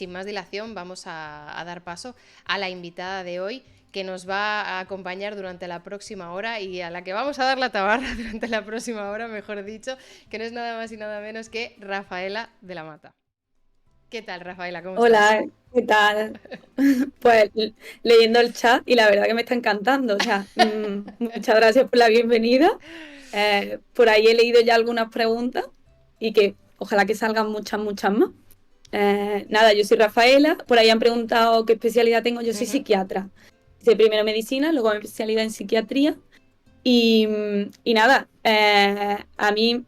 sin más dilación, vamos a dar paso a la invitada de hoy, que nos va a acompañar durante la próxima hora y a la que vamos a dar la tabarra durante la próxima hora, mejor dicho, que no es nada más y nada menos que Rafaela de la Mata. ¿Qué tal, Rafaela? ¿Cómo estás? Hola, ¿qué tal? Pues leyendo el chat y la verdad que me está encantando. O sea, muchas gracias por la bienvenida. Por ahí he leído ya algunas preguntas y que ojalá que salgan muchas, muchas más. Nada, yo soy Rafaela. Por ahí han preguntado qué especialidad tengo. Yo soy Ujú. psiquiatra. Hice primero medicina, luego mi especialidad en psiquiatría. Y nada, a mí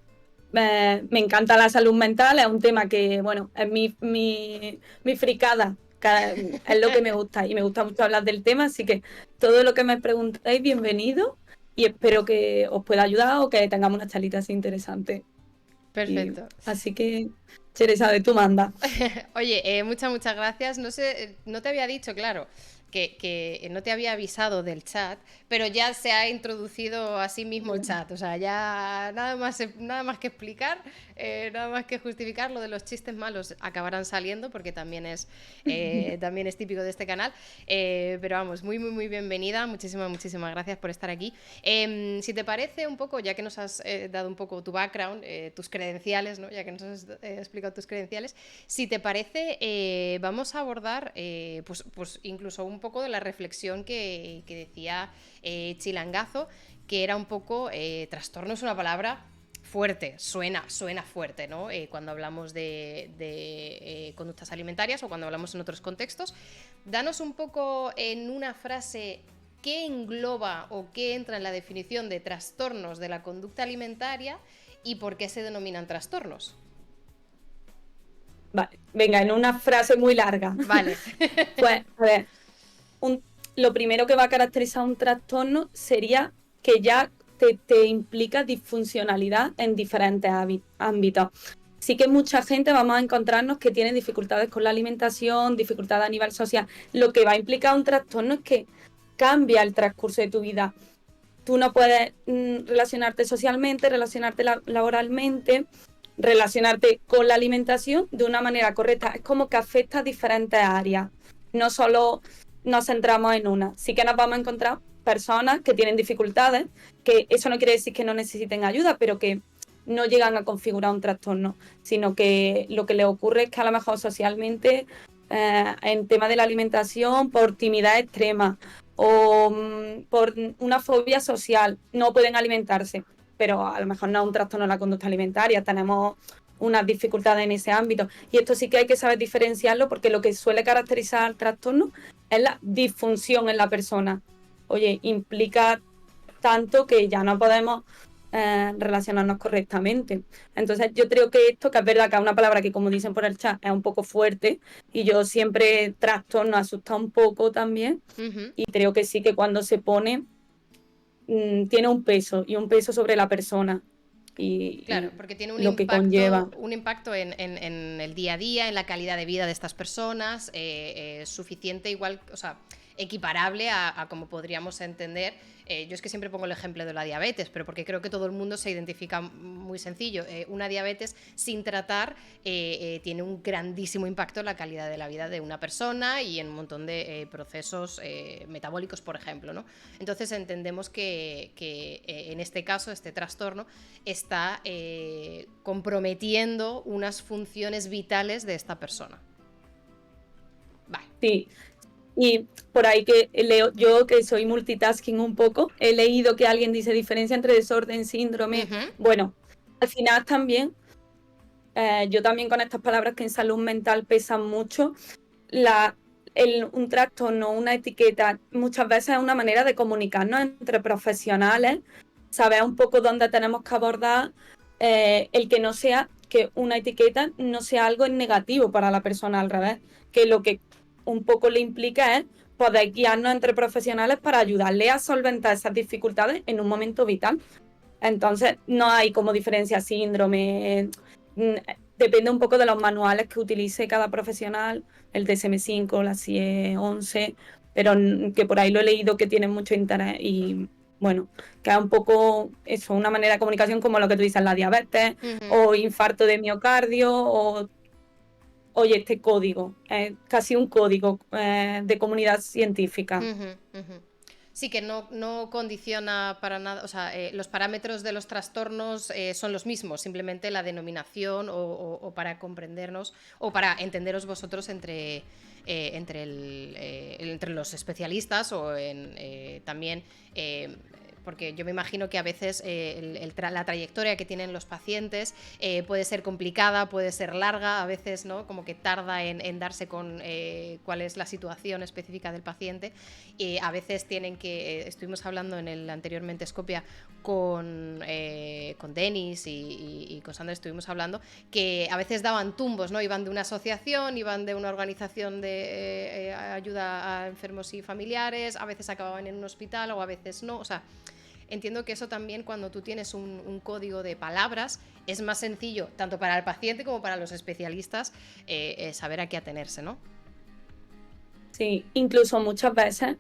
me encanta la salud mental, es un tema que, bueno, es mi fricada, es lo que me gusta y me gusta mucho hablar del tema, así que todo lo que me preguntáis, bienvenido y espero que os pueda ayudar o que tengamos una charlita así interesante. Y Perfecto. así que, Teresa, de tu manda. Oye, muchas gracias. No sé, no te había dicho, claro, que no te había avisado del chat, pero ya se ha introducido a sí mismo el chat. O sea, ya nada más que explicar, nada más que justificar. Lo de los chistes malos acabarán saliendo porque también es típico de este canal. Pero vamos, muy bienvenida. Muchísimas gracias por estar aquí. Si te parece un poco, ya que nos has dado un poco tu background, tus credenciales, ¿no? Ya que nos has explicado tus credenciales, si te parece, vamos a abordar pues incluso un poco de la reflexión que decía Chilangazo, que era un poco, trastorno es una palabra fuerte, suena fuerte, ¿no? Cuando hablamos de conductas alimentarias o cuando hablamos en otros contextos. Danos un poco en una frase qué engloba o qué entra en la definición de trastornos de la conducta alimentaria y por qué se denominan trastornos. Vale, venga, en una frase muy larga. Vale. Pues, a ver, un- lo primero que va a caracterizar un trastorno sería que ya te implica disfuncionalidad en diferentes ámbitos. Sí que mucha gente vamos a encontrarnos que tiene dificultades con la alimentación, dificultades a nivel social. Lo que va a implicar un trastorno es que cambia el transcurso de tu vida. Tú no puedes relacionarte socialmente, relacionarte laboralmente, relacionarte con la alimentación de una manera correcta. Es como que afecta a diferentes áreas. No solo nos centramos en una. Sí que nos vamos a encontrar personas que tienen dificultades, que eso no quiere decir que no necesiten ayuda, pero que no llegan a configurar un trastorno, sino que lo que les ocurre es que a lo mejor socialmente, en tema de la alimentación, por timidez extrema o por una fobia social, no pueden alimentarse, pero a lo mejor no es un trastorno de la conducta alimentaria, tenemos unas dificultades en ese ámbito. Y esto sí que hay que saber diferenciarlo porque lo que suele caracterizar al trastorno es la disfunción en la persona. Oye, implica tanto que ya no podemos relacionarnos correctamente. Entonces yo creo que esto, que es verdad que es una palabra que como dicen por el chat es un poco fuerte y yo siempre trastorno asusta un poco también Uh-huh. y creo que sí que cuando se pone tiene un peso y un peso sobre la persona Claro, y porque tiene lo que conlleva. un impacto en el día a día, en la calidad de vida de estas personas, suficiente igual, o sea, equiparable a como podríamos entender. Yo es que siempre pongo el ejemplo de la diabetes, pero porque creo que todo el mundo se identifica muy sencillo. Una diabetes sin tratar tiene un grandísimo impacto en la calidad de la vida de una persona y en un montón de procesos metabólicos, por ejemplo, ¿no? Entonces entendemos que en este caso, este trastorno está comprometiendo unas funciones vitales de esta persona. Vale. Sí, y por ahí que leo, yo que soy multitasking un poco, he leído que alguien dice diferencia entre desorden, síndrome. Uh-huh. Bueno, al final también, yo también con estas palabras que en salud mental pesan mucho, un trastorno, una etiqueta, muchas veces es una manera de comunicarnos entre profesionales, saber un poco dónde tenemos que abordar, el que no sea, que una etiqueta no sea algo negativo para la persona, al revés, que lo que un poco le implica es poder guiarnos entre profesionales para ayudarle a solventar esas dificultades en un momento vital. Entonces, no hay como diferencia síndrome. Depende un poco de los manuales que utilice cada profesional, el DSM-5, la CIE-11, pero que por ahí lo he leído que tienen mucho interés y bueno, que es un poco eso, una manera de comunicación como lo que tú dices, la diabetes Uh-huh. o infarto de miocardio o oye, este código, casi un código de comunidad científica. Sí, que no condiciona para nada, o sea, los parámetros de los trastornos son los mismos, simplemente la denominación o para comprendernos o para entenderos vosotros entre los especialistas o también porque yo me imagino que a veces la trayectoria que tienen los pacientes puede ser complicada, puede ser larga, a veces, ¿no? Como que tarda en darse con cuál es la situación específica del paciente. A veces tienen que, estuvimos hablando en el anterior Mentescopia con Denis y con Sandra estuvimos hablando, que a veces daban tumbos, ¿no? Iban de una asociación, iban de una organización de ayuda a enfermos y familiares, a veces acababan en un hospital o a veces no, o sea, entiendo que eso también cuando tú tienes un código de palabras es más sencillo, tanto para el paciente como para los especialistas, saber a qué atenerse, ¿no? Sí, incluso muchas veces,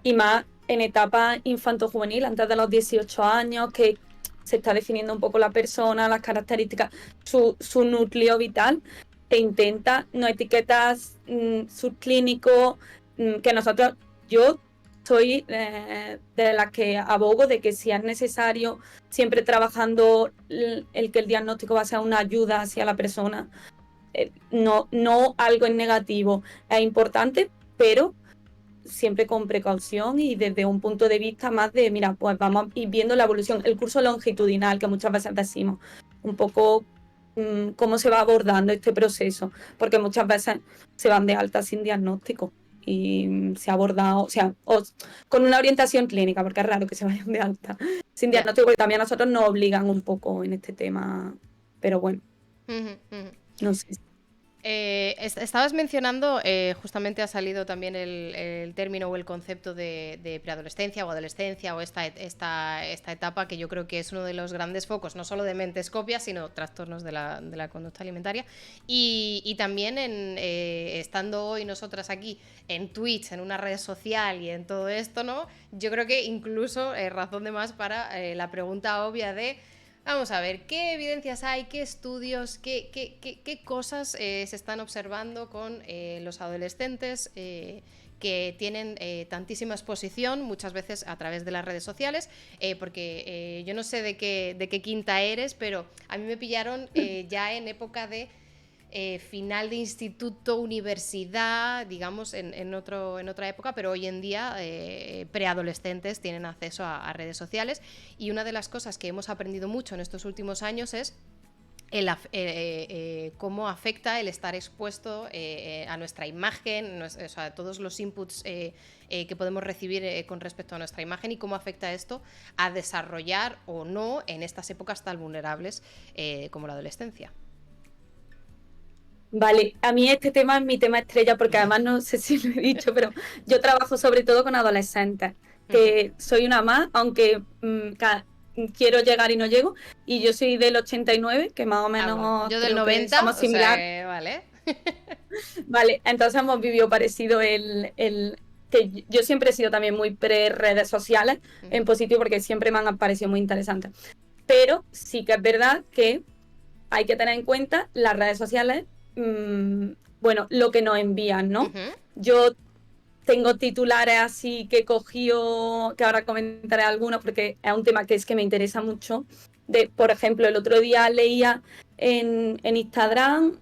y más en etapa infanto-juvenil, antes de los 18 años, que se está definiendo un poco la persona, las características, su núcleo vital, e intenta no etiquetas subclínicos, que yo soy de las que abogo de que si es necesario, siempre trabajando el que el diagnóstico va a ser una ayuda hacia la persona, no algo en negativo, es importante, pero siempre con precaución y desde un punto de vista más de, mira, pues vamos a ir viendo la evolución, el curso longitudinal que muchas veces decimos, un poco cómo se va abordando este proceso, porque muchas veces se van de alta sin diagnóstico y se ha abordado, o sea, con una orientación clínica, porque es raro que se vayan de alta sin diagnóstico, porque también a nosotros nos obligan un poco en este tema, pero bueno, no sé. Estabas mencionando, justamente ha salido también el término o el concepto de preadolescencia o adolescencia o esta etapa que yo creo que es uno de los grandes focos, no solo de Mentescopia, sino trastornos de la conducta alimentaria. Y también estando hoy nosotras aquí en Twitch, en una red social y en todo esto, ¿no? Yo creo que incluso razón de más para la pregunta obvia de... Vamos a ver, ¿qué evidencias hay, qué estudios, qué cosas se están observando con los adolescentes que tienen tantísima exposición, muchas veces a través de las redes sociales? Porque yo no sé de qué quinta eres, pero a mí me pillaron ya en época de final de instituto, universidad, digamos, en otra época, pero hoy en día preadolescentes tienen acceso a redes sociales y una de las cosas que hemos aprendido mucho en estos últimos años es cómo afecta el estar expuesto a nuestra imagen, o sea, todos los inputs que podemos recibir con respecto a nuestra imagen y cómo afecta esto a desarrollar o no en estas épocas tan vulnerables como la adolescencia. Vale, a mí este tema es mi tema estrella porque además no sé si lo he dicho, pero yo trabajo sobre todo con adolescentes, que soy una más, aunque quiero llegar y no llego, y yo soy del 89, que más o menos bueno. Yo del 90, somos similar. O sea, vale. Vale, entonces hemos vivido parecido que yo siempre he sido también muy pre-redes sociales, en positivo, porque siempre me han parecido muy interesantes. Pero sí que es verdad que hay que tener en cuenta las redes sociales, bueno, lo que nos envían, ¿no? Yo tengo titulares así que he cogido, que ahora comentaré algunos porque es un tema que es que me interesa mucho. Por ejemplo, el otro día leía en Instagram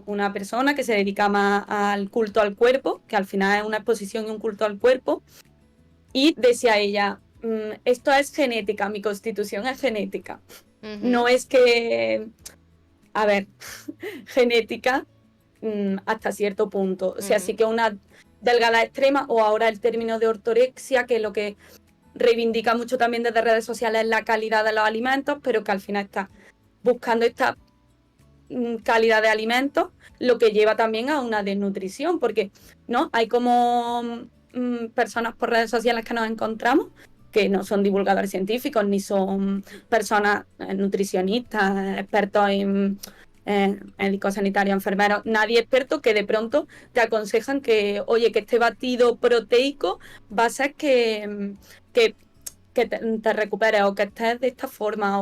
una persona que se dedica más al culto al cuerpo, que al final es una exposición y un culto al cuerpo, y decía ella, esto es genética, mi constitución es genética. No es que... A ver, genética hasta cierto punto. O sea, sí que una delgada extrema o ahora el término de ortorexia, que es lo que reivindica mucho también desde redes sociales es la calidad de los alimentos, pero que al final está buscando esta calidad de alimentos, lo que lleva también a una desnutrición, porque no hay como personas por redes sociales que nos encontramos que no son divulgadores científicos ni son personas nutricionistas, expertos en médicos sanitarios, enfermeros, nadie experto, que de pronto te aconsejan que, oye, que este batido proteico va a ser que te recuperes o que estés de esta forma.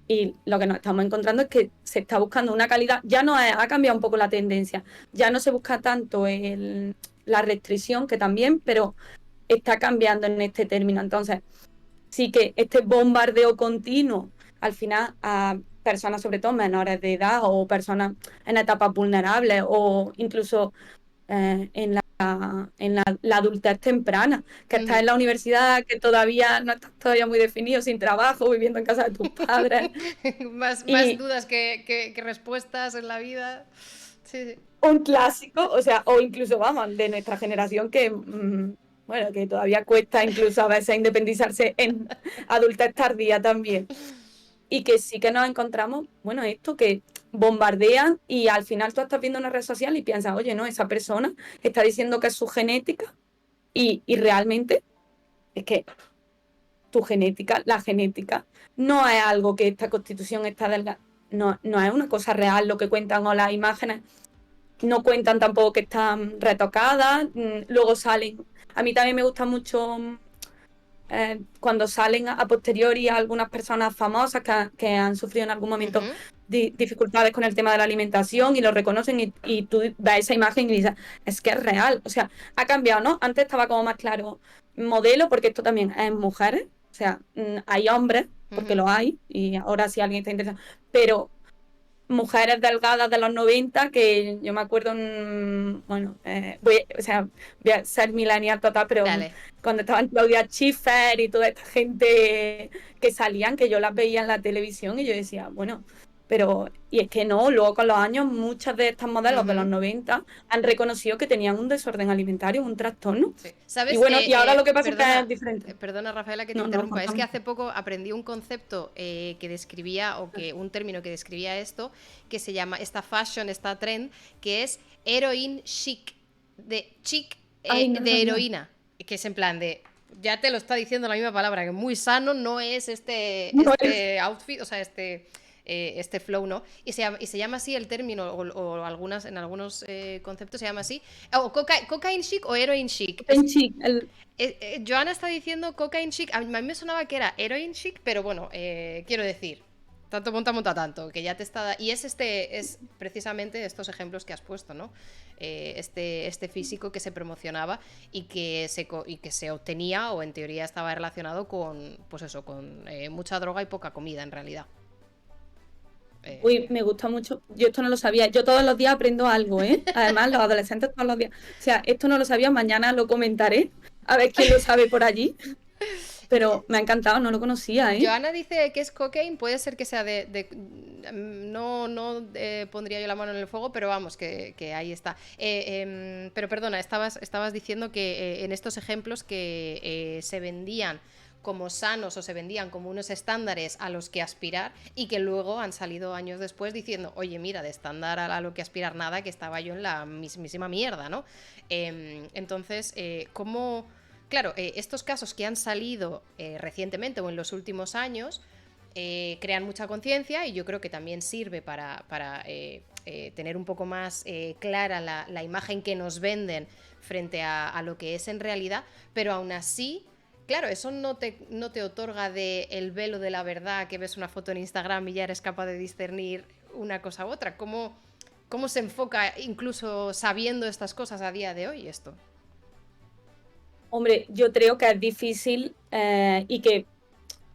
Y lo que nos estamos encontrando es que se está buscando una calidad, ya no ha cambiado un poco la tendencia, ya no se busca tanto la restricción, que también, pero está cambiando en este término. Entonces, sí que este bombardeo continuo, al final, a personas sobre todo menores de edad o personas en etapas vulnerables o incluso la adultez temprana, que estás en la universidad, que todavía no estás todavía muy definido, sin trabajo, viviendo en casa de tus padres. Más Y dudas que respuestas en la vida. Sí, sí. un clásico, o sea, o incluso, vamos, de nuestra generación que, bueno, que todavía cuesta incluso a veces independizarse en adultez tardía también. Y que sí que nos encontramos, bueno, esto que bombardean y al final tú estás viendo una red social y piensas, oye, no, esa persona está diciendo que es su genética y realmente es que tu genética, la genética, no es algo que esta constitución está delgada, no es una cosa real lo que cuentan o las imágenes, no cuentan tampoco que están retocadas, luego salen, a mí también me gusta mucho cuando salen a posteriori algunas personas famosas que han sufrido en algún momento Ujú. dificultades con el tema de la alimentación y lo reconocen y tú ves esa imagen y dices, es que es real, o sea, ha cambiado, ¿no? Antes estaba como más claro modelo, porque esto también es mujeres, o sea, hay hombres, porque Ujú. lo hay, y ahora si alguien está interesado, pero mujeres delgadas de los 90 que yo me acuerdo, bueno, o sea, voy a ser millennial total, pero Dale. cuando estaban Claudia Schiffer y toda esta gente que salían, que yo las veía en la televisión y yo decía, bueno, pero, y es que no, luego con los años muchas de estas modelos de los Ujú. 90 han reconocido que tenían un desorden alimentario, un trastorno. Sí. Y ¿Sabes? bueno, y ahora lo que pasa es que es diferente. Perdona, Rafaela, que te No, no, interrumpa. Es que contame. hace poco aprendí un concepto que describía, un término que describía esto, que se llama, esta fashion, esta trend, que es heroin chic, de chic Ay, no lo de sabía. heroína, que es en plan de, ya te lo está diciendo la misma palabra, que muy sano no es No es. este outfit, o sea, este flow, ¿no? Y se llama así el término, o en algunos conceptos se llama así, o cocaine chic o heroin chic. Benchi, Joana está diciendo cocaine chic, a mí me sonaba que era heroin chic, pero bueno, quiero decir, tanto monta tanto, que ya te está... Y es precisamente estos ejemplos que has puesto, ¿no? Este físico que se promocionaba y que se obtenía, o en teoría estaba relacionado con, pues eso, con mucha droga y poca comida en realidad. Uy, Eh, me gusta mucho. Yo esto no lo sabía. Yo todos los días aprendo algo, ¿eh? Además, los adolescentes todos los días. O sea, esto no lo sabía, mañana lo comentaré. A ver quién lo sabe por allí. Pero me ha encantado, no lo conocía, ¿eh? Joana dice que es cocaine, puede ser que sea no pondría yo la mano en el fuego, pero vamos, que ahí está. Pero perdona, estabas diciendo que en estos ejemplos que se vendían como sanos o se vendían como unos estándares a los que aspirar y que luego han salido años después diciendo, oye, mira, de estándar a lo que aspirar nada, que estaba yo en la mismísima mierda, ¿no? Entonces, ¿cómo...? Claro, estos casos que han salido recientemente o en los últimos años crean mucha conciencia y yo creo que también sirve para tener un poco más clara la imagen que nos venden frente a lo que es en realidad, pero aún así, claro, eso no te otorga el velo de la verdad, que ves una foto en Instagram y ya eres capaz de discernir una cosa u otra. ¿Cómo se enfoca incluso sabiendo estas cosas a día de hoy esto? Hombre, yo creo que es difícil y que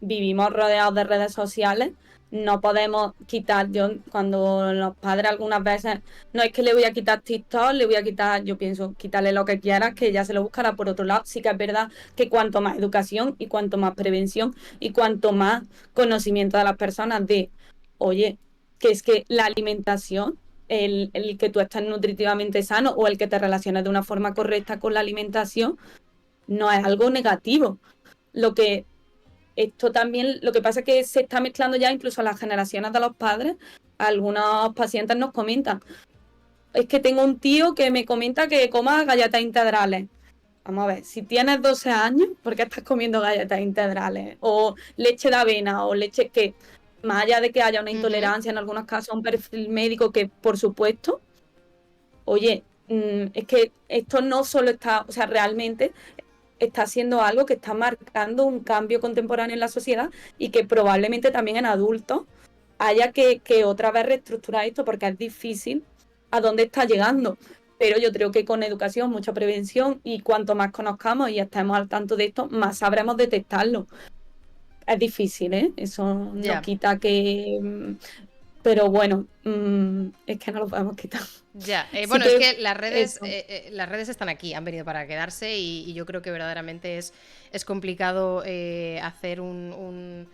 vivimos rodeados de redes sociales. No podemos quitar, yo cuando los padres algunas veces, no es que le voy a quitar TikTok, le voy a quitar, yo pienso, quitarle lo que quieras, que ya se lo buscará por otro lado. Sí que es verdad que cuanto más educación y cuanto más prevención y cuanto más conocimiento de las personas de, oye, que es que la alimentación, el que tú estés nutritivamente sano o el que te relaciones de una forma correcta con la alimentación, no es algo negativo. Lo que esto también, lo que pasa es que se está mezclando ya incluso a las generaciones de los padres. Algunos pacientes nos comentan, es que tengo un tío que me comenta que coma galletas integrales. Vamos a ver, si tienes 12 años, ¿por qué estás comiendo galletas integrales? O leche de avena, o leche que, más allá de que haya una Ujú. intolerancia en algunos casos, un perfil médico que, por supuesto, oye, es que esto no solo está, o sea, realmente está haciendo algo que está marcando un cambio contemporáneo en la sociedad y que probablemente también en adultos haya que otra vez reestructurar esto, porque es difícil a dónde está llegando. Pero yo creo que con educación, mucha prevención, y cuanto más conozcamos y estemos al tanto de esto, más sabremos detectarlo. Es difícil, ¿eh? Eso no Ya. quita que... Pero bueno, es que no lo podemos quitar. Ya, Sí bueno, es que que eso. las redes están aquí, han venido para quedarse y yo creo que verdaderamente es complicado hacer un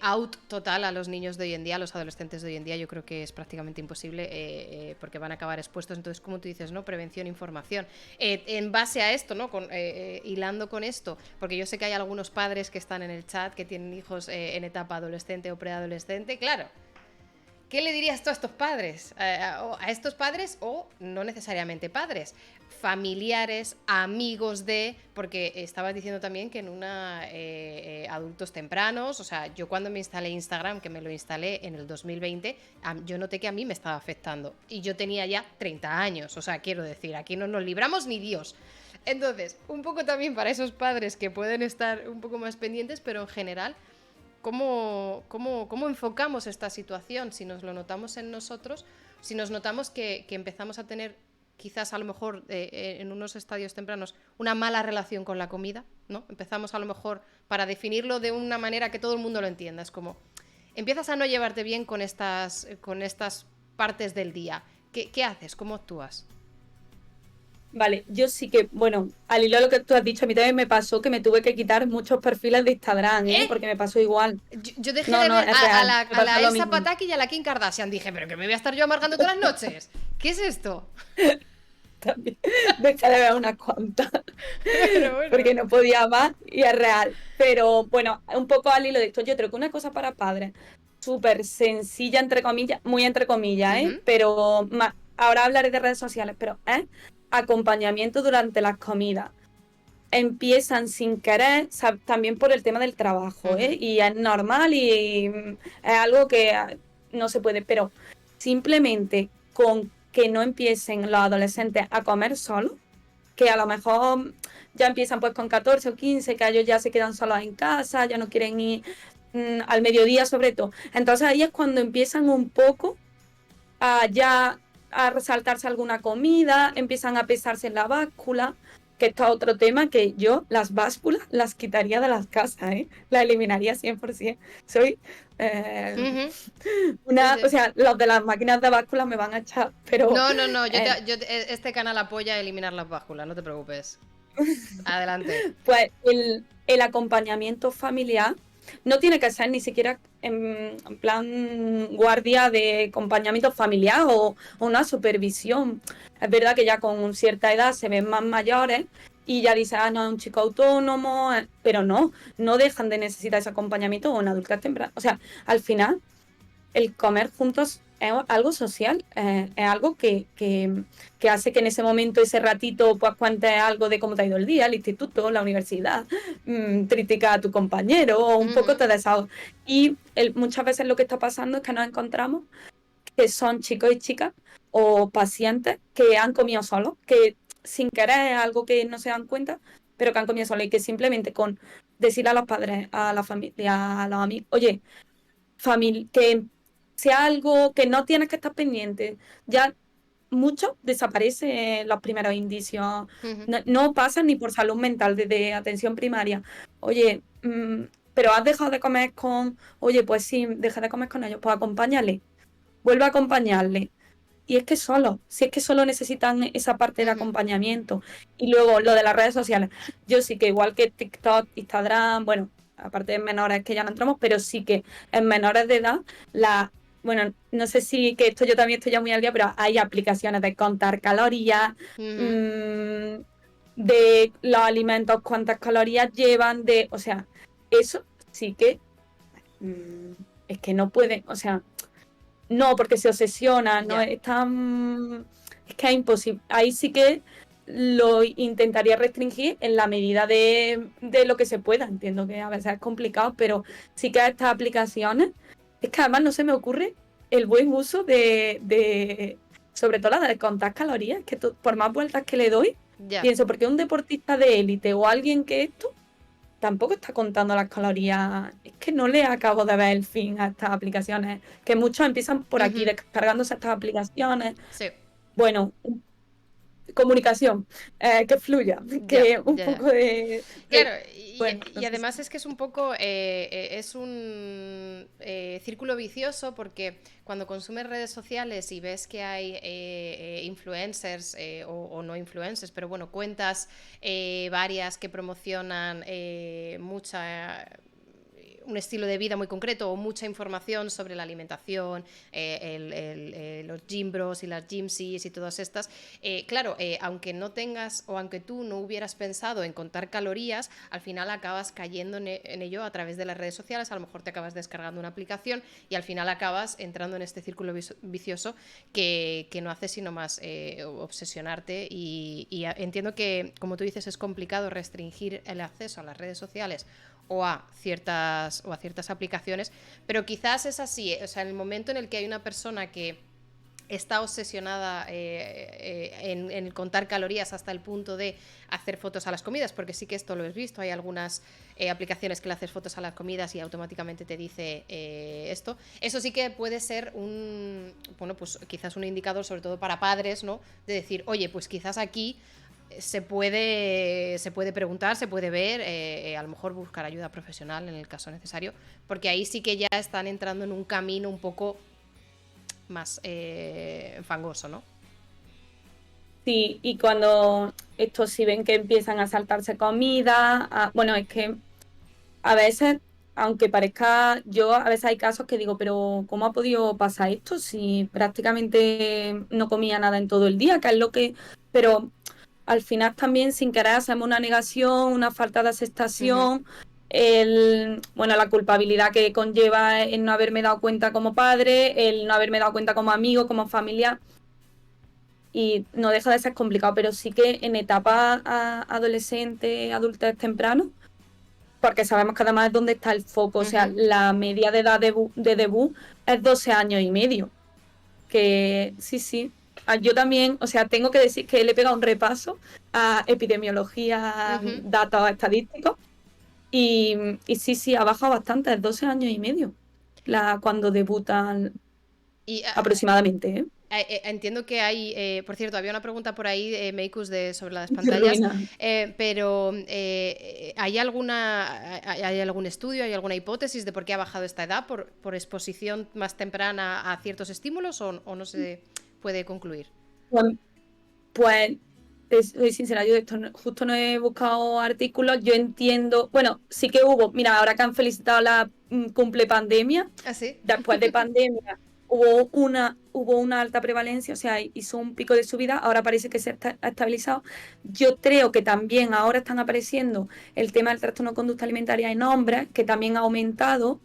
out total a los niños de hoy en día, a los adolescentes de hoy en día. Yo creo que es prácticamente imposible porque van a acabar expuestos. Entonces, como tú dices, ¿no? Prevención, información. En base a esto, ¿no? Hilando con esto, porque yo sé que hay algunos padres que están en el chat que tienen hijos en etapa adolescente o preadolescente, claro. ¿Qué le dirías tú a estos padres? A estos padres o no necesariamente padres, familiares, amigos de, porque estabas diciendo también que en una adultos tempranos, o sea, yo cuando me instalé Instagram, que me lo instalé en el 2020, yo noté que a mí me estaba afectando y yo tenía ya 30 años, o sea, quiero decir, aquí no nos libramos ni Dios. Entonces, un poco también para esos padres que pueden estar un poco más pendientes, pero en general, ¿cómo enfocamos esta situación? Si nos lo notamos en nosotros, si nos notamos que empezamos a tener quizás a lo mejor en unos estadios tempranos una mala relación con la comida, ¿no? Empezamos a lo mejor, para definirlo de una manera que todo el mundo lo entienda, es como, empiezas a no llevarte bien con estas partes del día. ¿Qué haces? ¿Cómo actúas? Vale, yo sí que, bueno, al hilo de lo que tú has dicho, a mí también me pasó que me tuve que quitar muchos perfiles de Instagram, ¿eh? ¿Eh? Porque me pasó igual. Yo dejé No, de no, ver es real, me a pasó la lo Elsa mismo. Pataki y a la Kim Kardashian. Dije, pero que me voy a estar yo amargando todas las noches. ¿Qué es esto? También dejé de ver unas cuantas, Pero bueno. porque no podía más y es real. Pero bueno, un poco al hilo de esto, yo creo que una cosa para padres, súper sencilla, entre comillas, muy entre comillas, ¿eh? Ujú, Pero ahora hablaré de redes sociales, pero es acompañamiento durante las comidas. Empiezan sin querer, también por el tema del trabajo, ujú, ¿eh? Y es normal y es algo que no se puede, pero simplemente con que no empiecen los adolescentes a comer solos, que a lo mejor ya empiezan pues con 14 o 15, que ellos ya se quedan solos en casa, ya no quieren ir al mediodía sobre todo. Entonces ahí es cuando empiezan un poco a ya a resaltarse alguna comida, empiezan a pesarse en la báscula, que está otro tema que yo las básculas las quitaría de las casas, ¿eh? La eliminaría 100%. Soy eh, ujú. Sí, o sí. sea, los de las máquinas de básculas me van a echar, pero No, no, no. eh, Este canal apoya eliminar las básculas, no te preocupes. Adelante. pues el acompañamiento familiar no tiene que ser ni siquiera en plan guardia de acompañamiento familiar o una supervisión. Es verdad que ya con cierta edad se ven más mayores y ya dice, ah, no, es un chico autónomo, pero no dejan de necesitar ese acompañamiento o en adultez temprana. O sea, al final el comer juntos es algo social, es algo que hace que en ese momento, ese ratito, pues cuentes algo de cómo te ha ido el día, el instituto, la universidad, critica a tu compañero o un poco Ujú, te desahogas. Y muchas veces lo que está pasando es que nos encontramos que son chicos y chicas o pacientes que han comido solos, que sin querer es algo que no se dan cuenta, pero que han comido solos y que simplemente con decirle a los padres, a la familia, a los amigos, oye, que sea algo que no tienes que estar pendiente. Ya mucho desaparece los primeros indicios. ujú. No pasan ni por salud mental desde atención primaria. Oye, pero has dejado de comer oye, pues sí, deja de comer con ellos, pues acompáñale, vuelve a acompañarle. Y es que si es que solo necesitan esa parte de Ujú. acompañamiento. Y luego lo de las redes sociales. Yo sí que igual que TikTok, Instagram, bueno, aparte de menores que ya no entramos, pero sí que en menores de edad, bueno, no sé si que esto yo también estoy ya muy al día, pero hay aplicaciones de contar calorías, Ujú. mmm, de los alimentos, cuántas calorías llevan, o sea, eso sí que mm, es que no pueden, o sea, no, porque se obsesiona, no Ya. es tan... Es que es imposible. Ahí sí que lo intentaría restringir en la medida de lo que se pueda. Entiendo que a veces es complicado, pero sí que a estas aplicaciones, es que además no se me ocurre el buen uso sobre todo la de contar calorías, que por más vueltas que le doy, Ya. pienso, porque un deportista de élite o alguien que esto, tampoco está contando las calorías. Es que no le acabo de ver el fin a estas aplicaciones, que muchos empiezan por aquí Ujú. descargándose estas aplicaciones. Sí, Bueno, comunicación, que fluya, ya, que un ya, ya. poco de... Claro, Bueno, y no sé además si... es que es un poco, es un círculo vicioso porque cuando consumes redes sociales y ves que hay influencers o no influencers, pero bueno, cuentas varias que promocionan un estilo de vida muy concreto o mucha información sobre la alimentación, los gym bros y las gymsies y todas estas, claro, aunque no tengas o aunque tú no hubieras pensado en contar calorías, al final acabas cayendo en ello a través de las redes sociales, a lo mejor te acabas descargando una aplicación y al final acabas entrando en este círculo vicioso que no hace sino más obsesionarte y entiendo que, como tú dices, es complicado restringir el acceso a las redes sociales o a ciertas aplicaciones, pero quizás es así, o sea, en el momento en el que hay una persona que está obsesionada en contar calorías hasta el punto de hacer fotos a las comidas, porque sí que esto lo he visto, hay algunas aplicaciones que le haces fotos a las comidas y automáticamente te dice esto. Eso sí que puede ser bueno, pues quizás un indicador, sobre todo para padres, ¿no? De decir, oye, pues quizás aquí se puede preguntar, se puede ver, a lo mejor buscar ayuda profesional en el caso necesario, porque ahí sí que ya están entrando en un camino un poco más fangoso, ¿no? Sí, y cuando estos sí ven que empiezan a saltarse comida, bueno, es que a veces, aunque parezca, yo a veces hay casos que digo, pero ¿cómo ha podido pasar esto si prácticamente no comía nada en todo el día? Que es lo que... Pero al final también sin querer hacemos una negación, una falta de Ujú. aceptación, bueno, la culpabilidad que conlleva el no haberme dado cuenta como padre, el no haberme dado cuenta como amigo, como familia, y no deja de ser complicado, pero sí que en etapa adolescente, adultez temprano, porque sabemos que además es donde está el foco, o sea, Ujú. la media de edad de debut es 12 años y medio, que sí, sí. Yo también, o sea, tengo que decir que le he pegado un repaso a epidemiología, Ujú. datos estadísticos, y, y sí, sí, ha bajado bastante, es 12 años y medio cuando debutan Y aproximadamente, ¿eh? entiendo que hay, por cierto, había una pregunta por ahí, Meikus, sobre las Qué pantallas, ruina. pero ¿hay algún estudio, hay alguna hipótesis de por qué ha bajado esta edad? ¿Por exposición más temprana a ciertos estímulos o no se puede concluir? Pues, pues, soy sincera, yo de esto justo no he buscado artículos, yo entiendo, bueno, sí que hubo, mira, ahora que han felicitado la cumple pandemia, ¿Ah, sí? después de pandemia hubo una alta prevalencia, o sea, hizo un pico de subida, ahora parece que ha estabilizado. Yo creo que también ahora están apareciendo el tema del trastorno de conducta alimentaria en hombres, que también ha aumentado,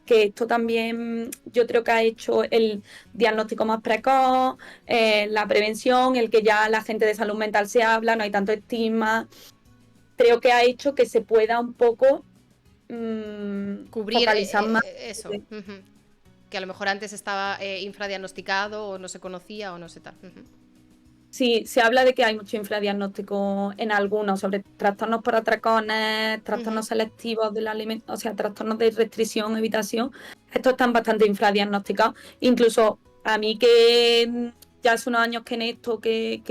que esto también yo creo que ha hecho el diagnóstico más precoz, la prevención, el que ya la gente de salud mental se habla, no hay tanto estigma, creo que ha hecho que se pueda un poco Cubrir focalizar más. eso. Ujú. Que a lo mejor antes estaba infradiagnosticado o no se conocía o no sé tal. Ujú. Sí, se habla de que hay mucho infradiagnóstico en algunos, sobre trastornos por atracones, Ujú. trastornos selectivos de la alimentación, o sea, trastornos de restricción, evitación. Estos están bastante infradiagnosticados. Incluso a mí que ya hace unos años que en esto, que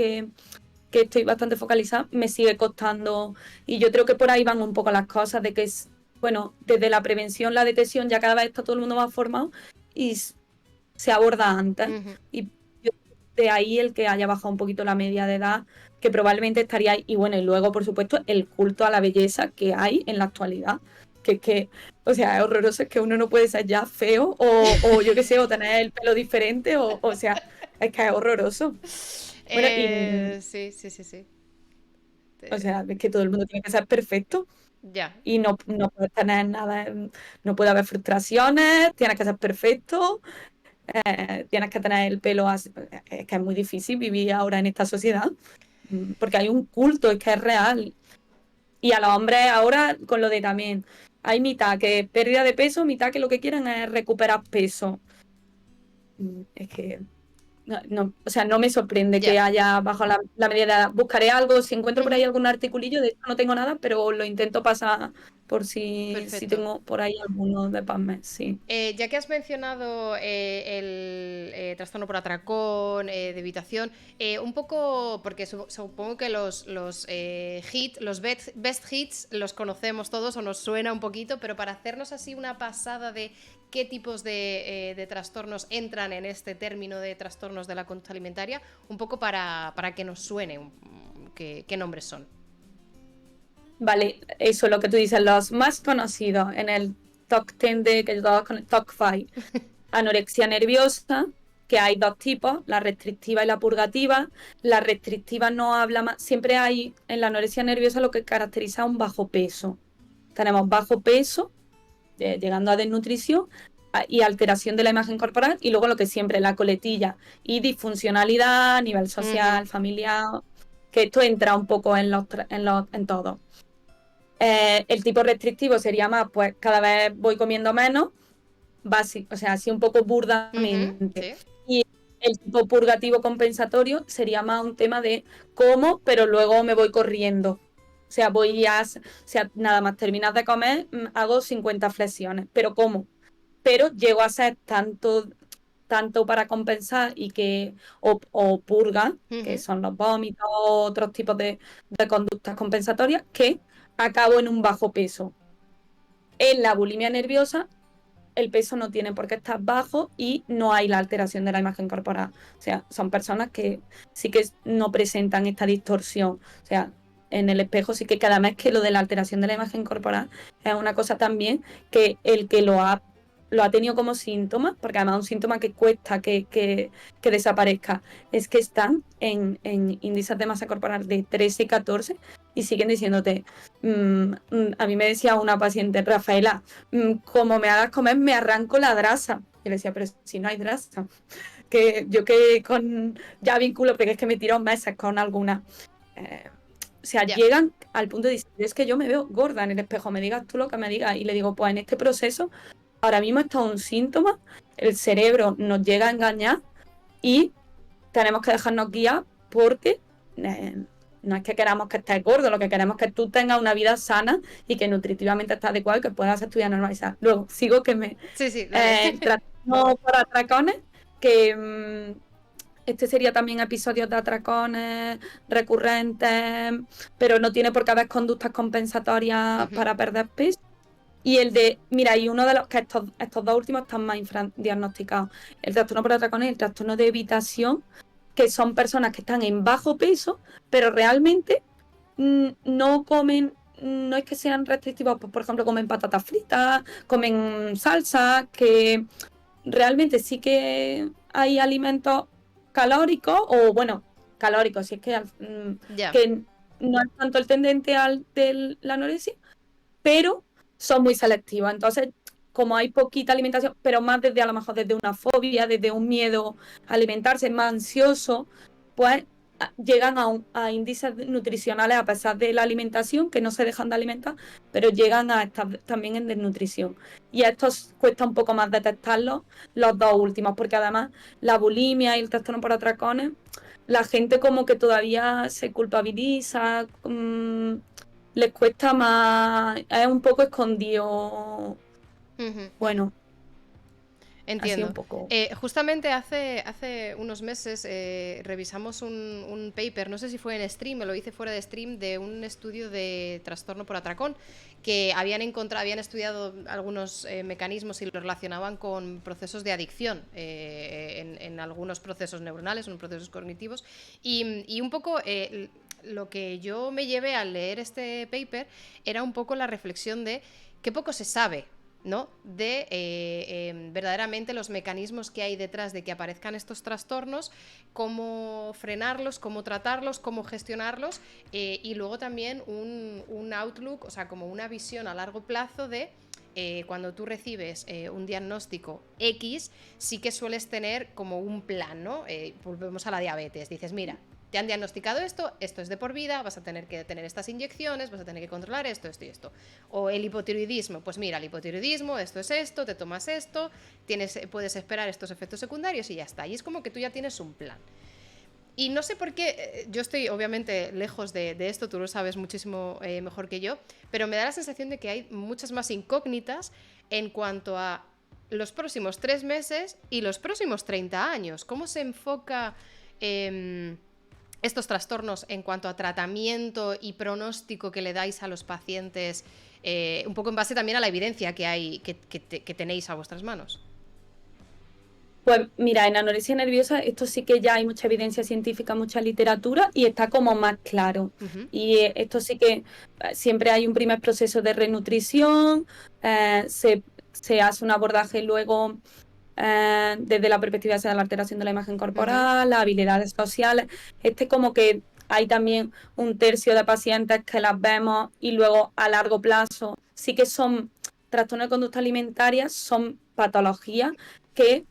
estoy bastante focalizada, me sigue costando. Y yo creo que por ahí van un poco las cosas, de que es, bueno, desde la prevención, la detección, ya cada vez está todo el mundo más formado y se aborda antes. Ujú. Y yo, de ahí el que haya bajado un poquito la media de edad, que probablemente estaría ahí. Y bueno, y luego, por supuesto, el culto a la belleza que hay en la actualidad. O sea, es horroroso, es que uno no puede ser ya feo o yo qué sé, o tener el pelo diferente, o sea, es que es horroroso. Bueno, y, Sí, sí, sí, sí. o Eh, sea, es que todo el mundo tiene que ser perfecto ya. y no puedes tener nada, no puede haber frustraciones, tienes que ser perfecto. Tienes que tener el pelo así. Es que es muy difícil vivir ahora en esta sociedad, porque hay un culto, es que es real. Y a los hombres ahora con lo de también, hay mitad que pérdida de peso, mitad que lo que quieren es recuperar peso. Es que o sea, no me sorprende que haya bajo la media de edad. Buscaré algo, si encuentro por ahí algún articulillo, de esto no tengo nada, pero lo intento pasar por si tengo por ahí alguno de PubMed, sí. Ya que has mencionado el trastorno por atracón, de evitación, un poco, porque supongo que los hits, los best hits los conocemos todos o nos suena un poquito, pero para hacernos así una pasada de qué tipos de trastornos entran en este término de trastornos de la conducta alimentaria, un poco para que nos suene qué nombres son. Vale, eso es lo que tú dices, los más conocidos en el top 10 que yo todos con el top 5. Anorexia nerviosa, que hay dos tipos, la restrictiva y la purgativa. La restrictiva no habla más, siempre hay en la anorexia nerviosa lo que caracteriza un bajo peso. Tenemos bajo peso, llegando a desnutrición y alteración de la imagen corporal, y luego lo que siempre, la coletilla y disfuncionalidad a nivel social, familiar, que esto entra un poco en todo. El tipo restrictivo sería más, pues cada vez voy comiendo menos, básico, o sea, así un poco burdamente. Sí. Y el tipo purgativo compensatorio sería más un tema de cómo, pero luego me voy corriendo. O sea, nada más terminas de comer, hago 50 flexiones, pero ¿cómo? Pero llego a hacer tanto para compensar y o purga, que son los vómitos, otros tipos de conductas compensatorias, que acabo en un bajo peso. En la bulimia nerviosa, el peso no tiene por qué estar bajo y no hay la alteración de la imagen corporal. O sea, son personas que sí que no presentan esta distorsión. O sea, en el espejo sí que cada vez que lo de la alteración de la imagen corporal es una cosa también que el que lo ha tenido como síntoma, porque además es un síntoma que cuesta que desaparezca, es que están en índices de masa corporal de 13 y 14 y siguen diciéndote, a mí me decía una paciente, Rafaela, como me hagas comer me arranco la grasa. Y le decía, pero si no hay grasa, que yo que ya vinculo, porque es que me tiro meses con alguna. O sea, llegan al punto de decir, es que yo me veo gorda en el espejo, me digas tú lo que me digas, y le digo, pues en este proceso ahora mismo está un síntoma, el cerebro nos llega a engañar y tenemos que dejarnos guiar porque no es que queramos que estés gordo, lo que queremos es que tú tengas una vida sana y que nutritivamente estés adecuado y que puedas hacer tu vida normalizada. Luego, sigo que me... Sí, trastorno por atracones, que este sería también episodios de atracones recurrentes, pero no tiene por qué haber conductas compensatorias para perder peso. Y mira, y uno de los que estos dos últimos están más diagnosticados, el trastorno por atracones y el trastorno de evitación, que son personas que están en bajo peso, pero realmente no comen, no es que sean restrictivos, pues, por ejemplo, comen patatas fritas, comen salsa, que realmente sí que hay alimentos calóricos, o bueno, calóricos, si es que no es tanto el tendente al de la anorexia, pero son muy selectivos. Entonces, como hay poquita alimentación, pero más a lo mejor desde una fobia, desde un miedo a alimentarse, más ansioso, pues llegan a índices nutricionales a pesar de la alimentación, que no se dejan de alimentar, pero llegan a estar también en desnutrición. Y esto cuesta un poco más detectarlo, los dos últimos, porque además la bulimia y el trastorno por atracones, la gente como que todavía se culpabiliza, les cuesta más, es un poco escondido. Bueno, entiendo. Un poco. Justamente hace unos meses revisamos un paper, no sé si fue en stream o lo hice fuera de stream, de un estudio de trastorno por atracón, que habían estudiado algunos mecanismos y lo relacionaban con procesos de adicción en algunos procesos neuronales, en procesos cognitivos, y un poco... lo que yo me llevé al leer este paper era un poco la reflexión de qué poco se sabe, ¿no? De verdaderamente los mecanismos que hay detrás de que aparezcan estos trastornos, cómo frenarlos, cómo tratarlos, cómo gestionarlos, y luego también un outlook, o sea, como una visión a largo plazo de cuando tú recibes un diagnóstico X, sí que sueles tener como un plan, ¿no? Volvemos a la diabetes. Dices, mira, te han diagnosticado esto es de por vida, vas a tener que tener estas inyecciones, vas a tener que controlar esto y esto. O el hipotiroidismo, pues mira, el hipotiroidismo, esto es esto, te tomas esto, puedes esperar estos efectos secundarios y ya está. Y es como que tú ya tienes un plan. Y no sé por qué, yo estoy obviamente lejos de esto, tú lo sabes muchísimo mejor que yo, pero me da la sensación de que hay muchas más incógnitas en cuanto a los próximos 3 meses y los próximos 30 años. ¿Cómo se enfoca estos trastornos en cuanto a tratamiento y pronóstico que le dais a los pacientes, un poco en base también a la evidencia que hay, que tenéis a vuestras manos? Pues mira, en anorexia nerviosa esto sí que ya hay mucha evidencia científica, mucha literatura y está como más claro. Y esto sí que siempre hay un primer proceso de renutrición, se hace un abordaje luego desde la perspectiva de la alteración de la imagen corporal, las habilidades sociales. Como que hay también un tercio de pacientes que las vemos y luego a largo plazo sí que son trastornos de conducta alimentaria, son patologías que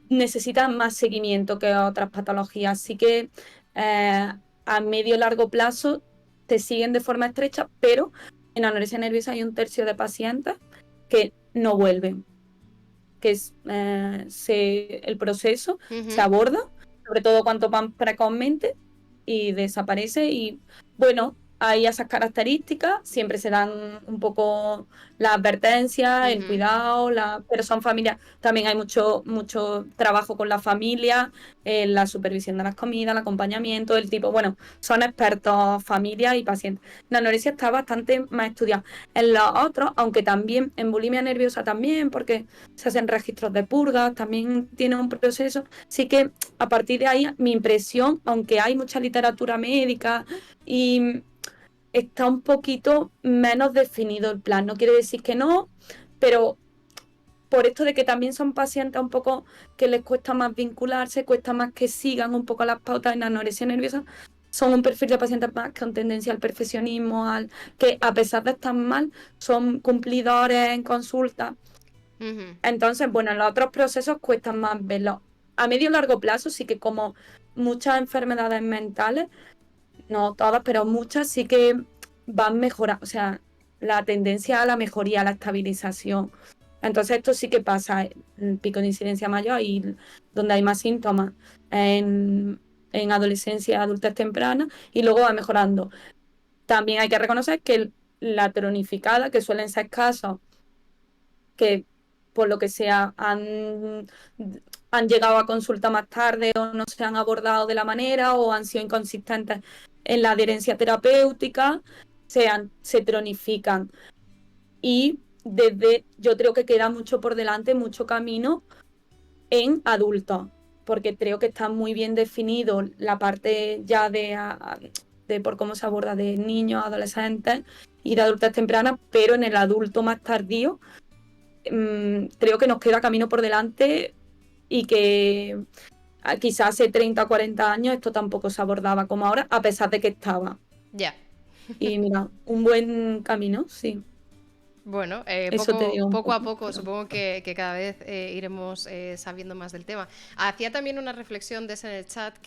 necesitan más seguimiento que otras patologías. Así que a medio y largo plazo te siguen de forma estrecha, pero en anorexia nerviosa hay un tercio de pacientes que no vuelven, que el proceso se aborda, sobre todo cuanto van precozmente, y desaparece. Y bueno, hay esas características, siempre se dan un poco la advertencia, el cuidado, pero son familias, también hay mucho trabajo con la familia, la supervisión de las comidas, el acompañamiento, el tipo, bueno, son expertos familia y pacientes. La anorexia está bastante más estudiada. En los otros, aunque también en bulimia nerviosa también, porque se hacen registros de purgas, también tiene un proceso. Así que a partir de ahí, mi impresión, aunque hay mucha literatura médica y está un poquito menos definido el plan. No quiere decir que no, pero por esto de que también son pacientes un poco que les cuesta más vincularse, cuesta más que sigan un poco las pautas en anorexia nerviosa, son un perfil de pacientes más con tendencia al perfeccionismo, que a pesar de estar mal, son cumplidores en consulta. Entonces, bueno, en los otros procesos cuestan más verlo. A medio y largo plazo sí que, como muchas enfermedades mentales, no todas, pero muchas sí que van mejorando, o sea, la tendencia a la mejoría, a la estabilización. Entonces esto sí que pasa, el pico de incidencia mayor y donde hay más síntomas en adolescencia, adultez temprana, y luego va mejorando. También hay que reconocer que la tronificada, que suelen ser casos que por lo que sea han llegado a consulta más tarde o no se han abordado de la manera o han sido inconsistentes en la adherencia terapéutica, se tronifican. Y yo creo que queda mucho por delante, mucho camino en adultos, porque creo que está muy bien definido la parte ya de por cómo se aborda de niños, adolescentes y de adultez temprana, pero en el adulto más tardío creo que nos queda camino por delante y que quizás hace 30 o 40 años esto tampoco se abordaba como ahora, a pesar de que estaba. Ya. Y mira, un buen camino, sí. Bueno, Eso te digo un poco a poco, poco, pero... supongo que cada vez iremos sabiendo más del tema. Hacía también una reflexión de ese en el chat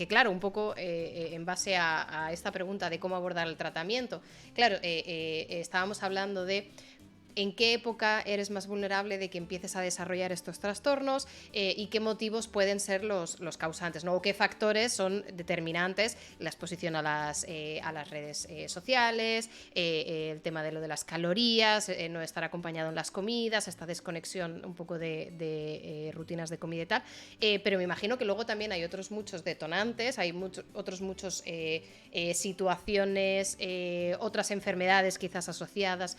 claro, un poco en base a esta pregunta de cómo abordar el tratamiento. Claro, estábamos hablando de en qué época eres más vulnerable de que empieces a desarrollar estos trastornos y qué motivos pueden ser los causantes, ¿no? O qué factores son determinantes, la exposición a las redes sociales, el tema de lo de las calorías, no estar acompañado en las comidas, esta desconexión un poco de rutinas de comida y tal, pero me imagino que luego también hay otros muchos detonantes, hay otros muchos situaciones, otras enfermedades quizás asociadas.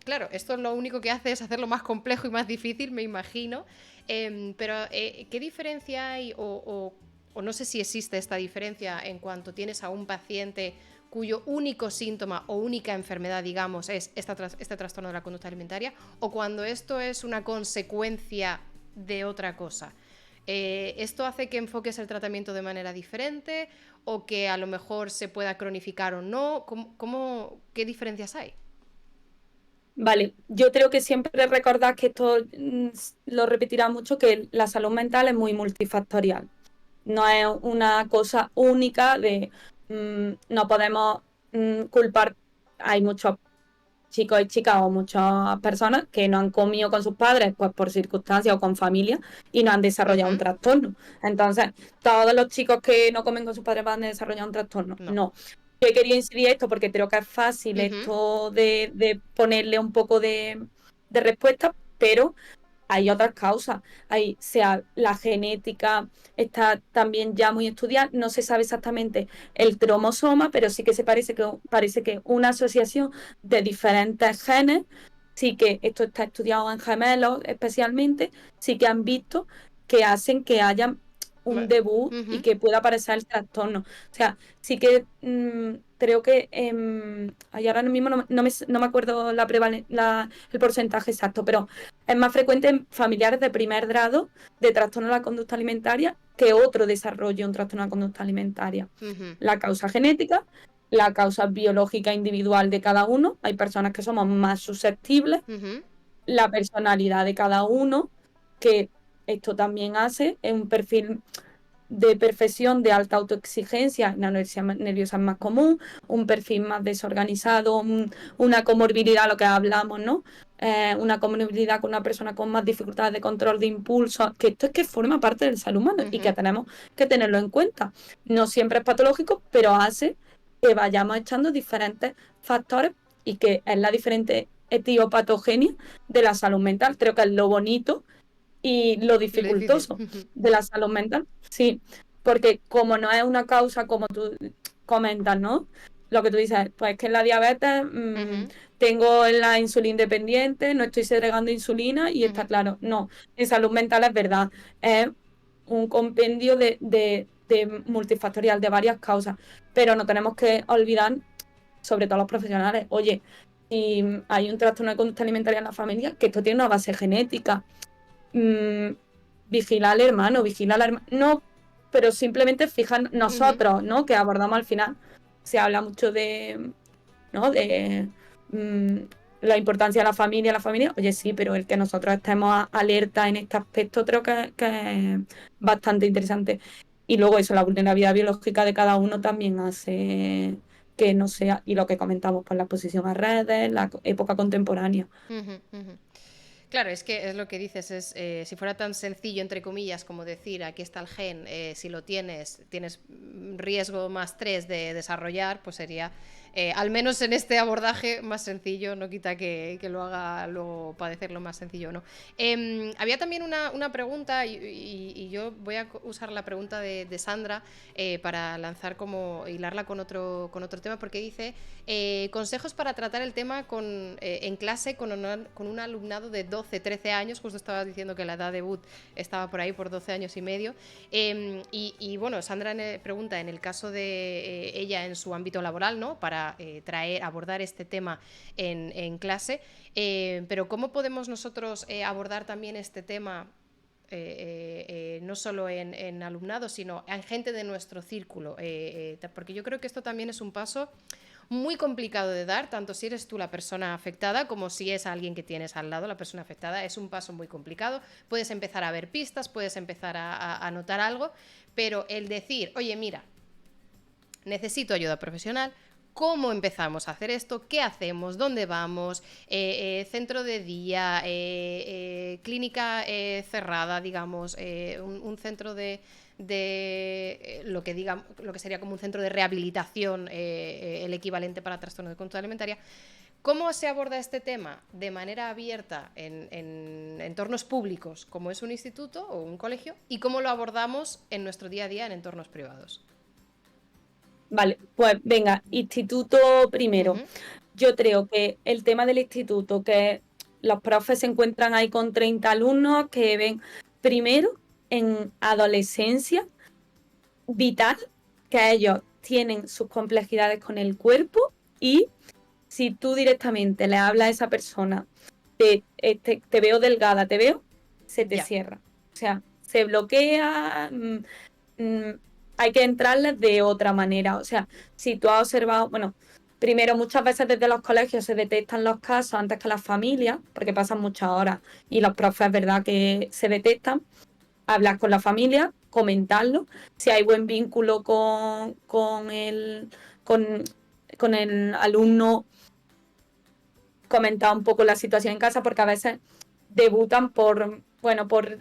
Claro, esto lo único que hace es hacerlo más complejo y más difícil, me imagino, pero ¿qué diferencia hay o no sé si existe esta diferencia en cuanto tienes a un paciente cuyo único síntoma o única enfermedad, digamos, es este trastorno de la conducta alimentaria, o cuando esto es una consecuencia de otra cosa? ¿Esto hace que enfoques el tratamiento de manera diferente o que a lo mejor se pueda cronificar o no? ¿Qué diferencias hay? Vale, yo creo que siempre recordad que esto lo repetirá mucho, que la salud mental es muy multifactorial. no es una cosa única de no podemos culpar. Hay muchos chicos y chicas o muchas personas que no han comido con sus padres pues por circunstancias o con familia y no han desarrollado un Ujú. trastorno. Entonces, todos los chicos que no comen con sus padres van a desarrollar un trastorno. No. No. Yo he querido incidir esto porque creo que es fácil Ujú. esto de ponerle un poco de respuesta, pero hay otras causas. Hay, sea la genética, está también ya muy estudiada. No se sabe exactamente el cromosoma, pero sí que parece que una asociación de diferentes genes, sí que esto está estudiado en gemelos especialmente, sí que han visto que hacen que haya un debut y Ujú. que pueda aparecer el trastorno. O sea, sí que creo que ay, ahora mismo no me acuerdo el porcentaje exacto, pero es más frecuente en familiares de primer grado de trastorno de la conducta alimentaria que otro desarrollo un trastorno de la conducta alimentaria. Ujú. La causa genética, la causa biológica individual de cada uno, hay personas que somos más susceptibles, Ujú. la personalidad de cada uno, que esto también hace, es un perfil de perfección de alta autoexigencia, la anorexia nerviosa es más común, un perfil más desorganizado, una comorbilidad, lo que hablamos, ¿no? Una comorbilidad con una persona con más dificultades de control de impulso, que esto es que forma parte del ser humano y que Ujú. tenemos que tenerlo en cuenta. No siempre es patológico, pero hace que vayamos echando diferentes factores y que es la diferente etiopatogenia de la salud mental. Creo que es lo bonito y lo Y lo difícil. dificultoso de la salud mental, sí, porque como no es una causa como tú comentas, ¿no? Lo que tú dices, pues que en la diabetes Ujú. tengo la insulina independiente, no estoy segregando insulina y está Ujú. claro, no, en salud mental es verdad, es un compendio de multifactorial, de varias causas, pero no tenemos que olvidar, sobre todo los profesionales, oye, si hay un trastorno de conducta alimentaria en la familia, que esto tiene una base genética, mm, vigilar al hermano, vigilar al hermano. No, pero simplemente fijar Ujú. nosotros, ¿no? Que abordamos al final. Se habla mucho de, ¿no? De la importancia de la familia. Oye, sí, pero el que nosotros estemos alerta en este aspecto creo que es bastante interesante. Y luego eso, la vulnerabilidad biológica de cada uno también hace que no sea, y lo que comentamos, pues la exposición a redes, la época contemporánea. Ujú. Ujú. Claro, es que es lo que dices, es si fuera tan sencillo, entre comillas, como decir, aquí está el gen, si lo tienes, tienes riesgo más 3 de desarrollar, pues sería, al menos en este abordaje, más sencillo, no quita que lo haga luego padecerlo más sencillo, ¿no? Había también una pregunta, y yo voy a usar la pregunta de Sandra para lanzar como, hilarla con otro tema, porque dice, consejos para tratar el tema en clase con un alumnado de 12, 13 años, justo estabas diciendo que la edad de debut estaba por ahí por 12 años y medio. Y bueno, Sandra pregunta en el caso de ella en su ámbito laboral, ¿no? Para abordar este tema en clase, pero ¿cómo podemos nosotros abordar también este tema? No solo en alumnado, sino en gente de nuestro círculo, porque yo creo que esto también es un paso muy complicado de dar, tanto si eres tú la persona afectada como si es alguien que tienes al lado, la persona afectada. Es un paso muy complicado. Puedes empezar a ver pistas, puedes empezar a notar algo, pero el decir, oye, mira, necesito ayuda profesional. ¿Cómo empezamos a hacer esto? ¿Qué hacemos? ¿Dónde vamos? Centro de día, clínica cerrada, digamos, un centro de lo que sería como un centro de rehabilitación, el equivalente para trastorno de conducta alimentaria. ¿Cómo se aborda este tema de manera abierta en entornos públicos, como es un instituto o un colegio? ¿Y cómo lo abordamos en nuestro día a día en entornos privados? Vale, pues venga, instituto primero. Uh-huh. Yo creo que el tema del instituto, que los profes se encuentran ahí con 30 alumnos que ven primero en adolescencia vital, que ellos tienen sus complejidades con el cuerpo y si tú directamente le hablas a esa persona, te veo delgada, te veo, se te Ya. cierra. O sea, se bloquea, hay que entrarles de otra manera. O sea, si tú has observado, bueno, primero muchas veces desde los colegios se detectan los casos antes que las familias, porque pasan muchas horas y los profes es verdad que se detectan. hablar con la familia, comentarlo, si hay buen vínculo con, con el alumno, comentar un poco la situación en casa, porque a veces debutan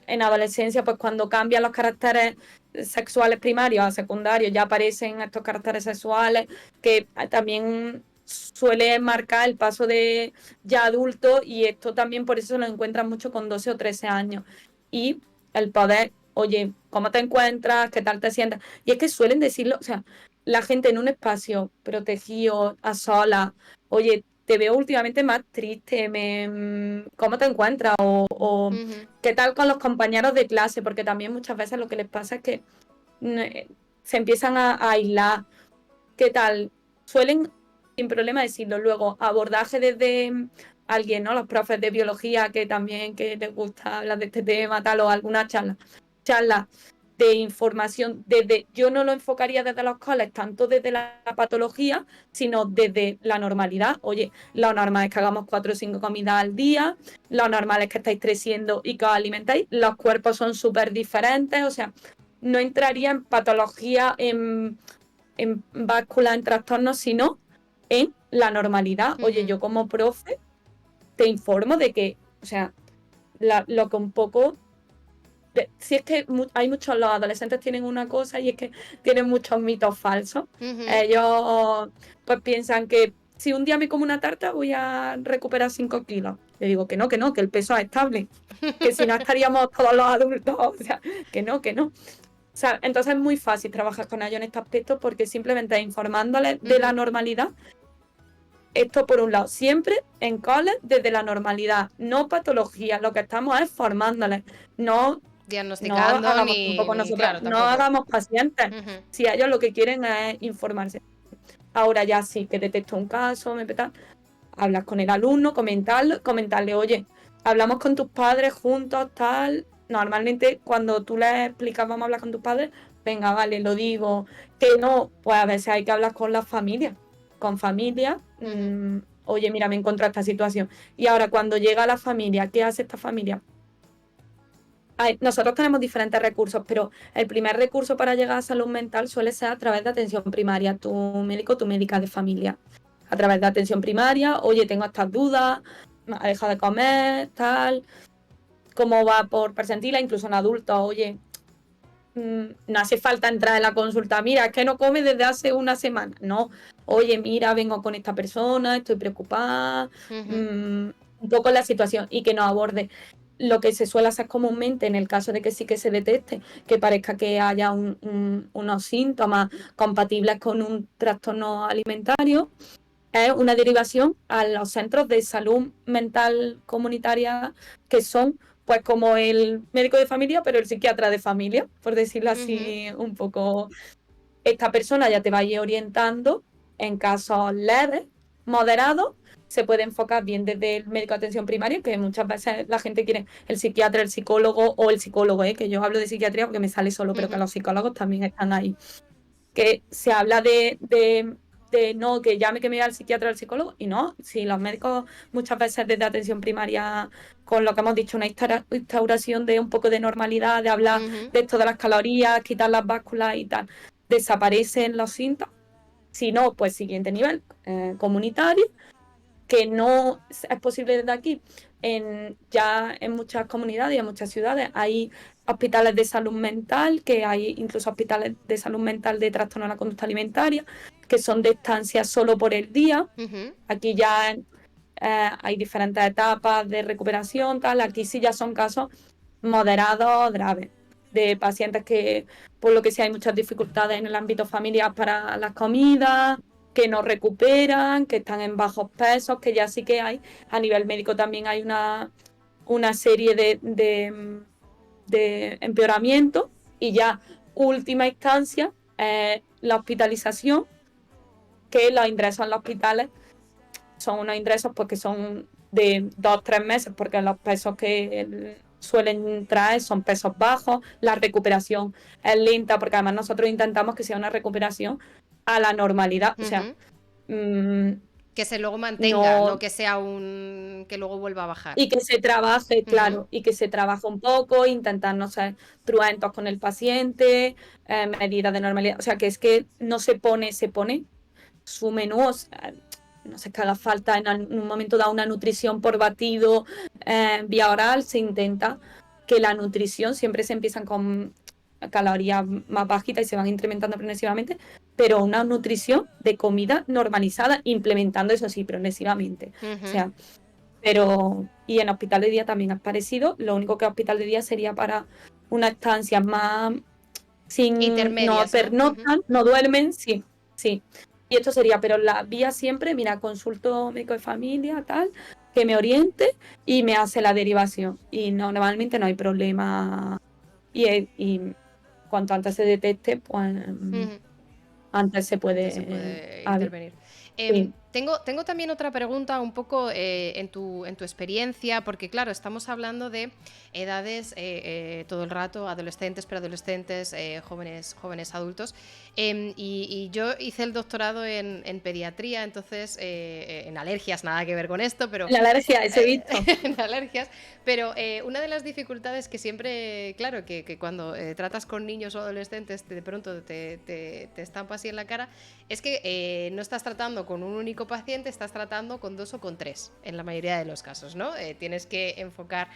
en adolescencia, pues cuando cambian los caracteres sexuales primarios a secundarios, ya aparecen estos caracteres sexuales que también suele marcar el paso de ya adulto, y esto también por eso lo encuentran mucho con 12 o 13 años. Y el poder, oye, ¿cómo te encuentras? ¿Qué tal te sientes? Y es que suelen decirlo, o sea, la gente en un espacio protegido, a solas, oye, te veo últimamente más triste, ¿cómo te encuentras? O Ujú. ¿qué tal con los compañeros de clase? Porque también muchas veces lo que les pasa es que se empiezan a aislar. ¿Qué tal? Suelen, sin problema, decirlo. Luego, abordaje desde alguien, ¿no? Los profes de biología que también que les gusta hablar de este tema, tal, o alguna charla de información. Yo no lo enfocaría desde los coles, tanto desde la patología, sino desde la normalidad. Oye, lo normal es que hagamos 4 o 5 comidas al día, lo normal es que estáis creciendo y que os alimentáis, los cuerpos son súper diferentes, o sea, no entraría en patología, en báscula, en trastornos, sino en la normalidad. Oye, Ujú. yo como profe te informo de que, o sea, lo que un poco... Si es que hay muchos, los adolescentes tienen una cosa, y es que tienen muchos mitos falsos. Ujú. Ellos pues piensan que si un día me como una tarta voy a recuperar 5 kilos. Le digo que no, que el peso es estable, que si no estaríamos todos los adultos, o sea, que no, que no. O sea, entonces es muy fácil trabajar con ellos en este aspecto, porque simplemente informándoles de la Ujú. normalidad, esto por un lado, siempre en cole desde la normalidad, no patología, lo que estamos es formándoles, no Diagnosticando hagamos ni, tampoco ni, nosotros, claro, no tampoco. hagamos pacientes, Ujú. si ellos lo que quieren es informarse. Ahora ya sí que detecto un caso, hablas con el alumno, comentarle, oye, hablamos con tus padres juntos, tal. Normalmente cuando tú les explicas, vamos a hablar con tus padres, venga, vale, lo digo. Que no, pues a veces hay que hablar con la familia. Con familia, Ujú. oye, mira, me encuentro esta situación. Y ahora cuando llega la familia, ¿qué hace esta familia? Nosotros tenemos diferentes recursos, pero el primer recurso para llegar a salud mental suele ser a través de atención primaria, tu médico, tu médica de familia. A través de atención primaria, oye, tengo estas dudas, me ha dejado de comer, tal, cómo va por percentila, incluso en adultos, oye, no hace falta entrar en la consulta, mira, es que no come desde hace una semana, no, oye, mira, vengo con esta persona, estoy preocupada, Ujú. un poco la situación, y que nos aborde. Lo que se suele hacer comúnmente en el caso de que sí que se detecte, que parezca que haya unos síntomas compatibles con un trastorno alimentario, es una derivación a los centros de salud mental comunitaria, que son pues como el médico de familia, pero el psiquiatra de familia, por decirlo Ujú. así un poco. Esta persona ya te va a ir orientando en casos leves, moderados. Se puede enfocar bien desde el médico de atención primaria, que muchas veces la gente quiere el psiquiatra, el psicólogo o el psicólogo, que yo hablo de psiquiatría porque me sale solo, pero que Ujú. los psicólogos también están ahí. Que se habla de no, que llame, que me vea al psiquiatra o al psicólogo, y no, si los médicos muchas veces desde atención primaria, con lo que hemos dicho, una instauración de un poco de normalidad, de hablar Ujú. de esto de las calorías, quitar las básculas y tal, desaparecen los síntomas. Si no, pues siguiente nivel, comunitario, que no es posible desde aquí. Ya en muchas comunidades y en muchas ciudades hay hospitales de salud mental, que hay incluso hospitales de salud mental de trastorno de la conducta alimentaria, que son de estancia solo por el día. Ujú. Aquí ya hay diferentes etapas de recuperación, tal. Aquí sí ya son casos moderados, graves, de pacientes que, por lo que sea, hay muchas dificultades en el ámbito familiar para las comidas, que no recuperan, que están en bajos pesos, que ya sí que hay, a nivel médico también hay una serie de empeoramiento, y ya última instancia, la hospitalización, que los ingresos en los hospitales son unos ingresos pues que son de 2 o 3 meses, porque los pesos que suelen traer son pesos bajos, la recuperación es lenta, porque además nosotros intentamos que sea una recuperación a la normalidad, o sea, Ujú. mmm, Que se luego mantenga, no No, que sea que luego vuelva a bajar. y que se trabaje, Ujú, claro, y que se trabaje un poco, intentar no ser truentos con el paciente, medidas de normalidad. O sea, que es que no se pone su menú, o sea, no sé, que haga falta en un momento dado una nutrición por batido, vía oral, se intenta que la nutrición siempre se empiezan con calorías más bajitas y se van incrementando progresivamente, pero una nutrición de comida normalizada, implementando eso sí, progresivamente. O ujú. sea, pero, y en hospital de día también es parecido, lo único que hospital de día sería para una estancia más no Intermedias, ¿no? Ujú. pernoctan, no duermen, sí, sí. Y esto sería, pero la vía siempre, mira, consulto médico de familia, tal, que me oriente y me hace la derivación. Y no, normalmente no hay problema. Y cuanto antes se detecte, pues Ujú. antes se Antes se puede. puede intervenir. Sí. Tengo también otra pregunta un poco en tu experiencia, porque claro, estamos hablando de edades todo el rato, adolescentes, preadolescentes, jóvenes adultos. Y yo hice el doctorado en pediatría, entonces en alergias, nada que ver con esto, pero La alergia, eso he visto. en alergias, pero una de las dificultades que siempre, claro, que cuando tratas con niños o adolescentes de pronto te estampa así en la cara, es que no estás tratando con un único paciente, estás tratando con dos o con tres, en la mayoría de los casos, ¿no? Tienes que enfocar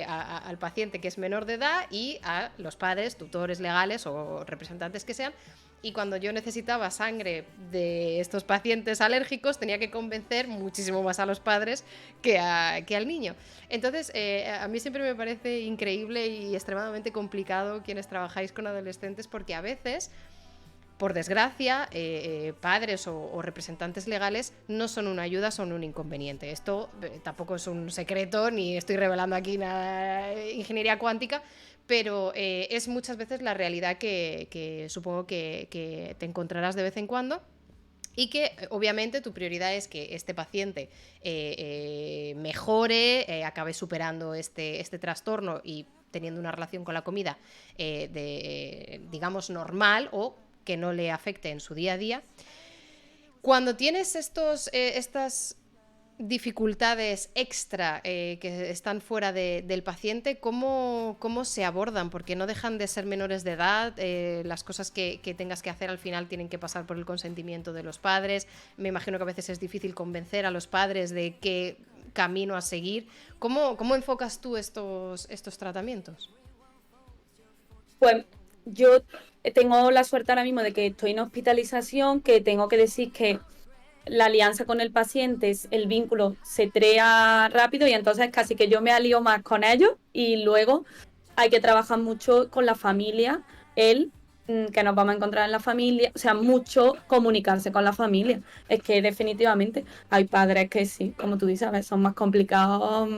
al paciente que es menor de edad y a los padres, tutores legales o representantes que sean. Y cuando yo necesitaba sangre de estos pacientes alérgicos, tenía que convencer muchísimo más a los padres que al niño. Entonces, a mí siempre me parece increíble y extremadamente complicado quienes trabajáis con adolescentes, porque a veces, por desgracia, padres o representantes legales no son una ayuda, son un inconveniente. Esto tampoco es un secreto, ni estoy revelando aquí nada, ingeniería cuántica, pero es muchas veces la realidad que supongo que te encontrarás de vez en cuando. Y que obviamente tu prioridad es que este paciente mejore, acabe superando este trastorno y teniendo una relación con la comida digamos, normal o que no le afecte en su día a día. Cuando tienes estas dificultades extra que están fuera del paciente, ¿cómo se abordan? Porque no dejan de ser menores de edad, las cosas que tengas que hacer al final tienen que pasar por el consentimiento de los padres. Me imagino que a veces es difícil convencer a los padres de qué camino a seguir. ¿Cómo enfocas tú estos tratamientos? Pues yo tengo la suerte ahora mismo de que estoy en hospitalización, que tengo que decir que la alianza con el paciente, el vínculo se crea rápido y entonces casi que yo me alío más con ellos y luego hay que trabajar mucho con la familia, él, que nos vamos a encontrar en la familia, o sea, mucho comunicarse con la familia. Es que definitivamente hay padres que sí, como tú dices, a veces son más complicados.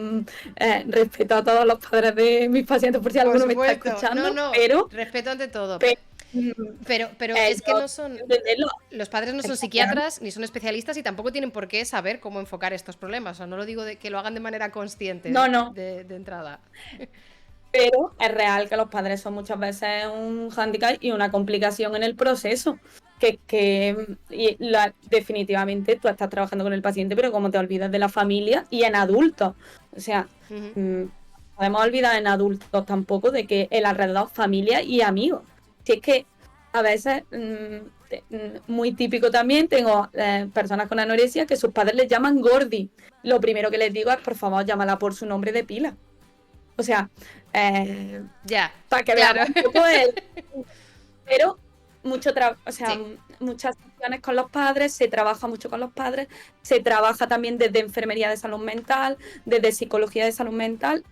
Respeto a todos los padres de mis pacientes por si Por alguno me está supuesto, no, escuchando, no, pero, respeto ante todo. pero, mm, Pero es que yo no son. entenderlo. Los padres no son Efectivamente. psiquiatras ni son especialistas y tampoco tienen por qué saber cómo enfocar estos problemas. O sea, no lo digo de que lo hagan de manera consciente No, no, de entrada. pero es real que los padres son muchas veces un hándicap y una complicación en el proceso. Definitivamente tú estás trabajando con el paciente, pero como te olvidas de la familia y en adultos. O sea, Ujú. mm, podemos olvidar en adultos tampoco de que el alrededor, familia y amigos. Si es que a veces, muy típico también, tengo personas con anorexia que sus padres les llaman Gordi. Lo primero que les digo es, por favor, llámala por su nombre de pila. O sea, eh, Ya, para que claro. veamos un poco el. Pero o sea, Sí. muchas sesiones con los padres, se trabaja mucho con los padres, se trabaja también desde enfermería de salud mental, desde psicología de salud mental.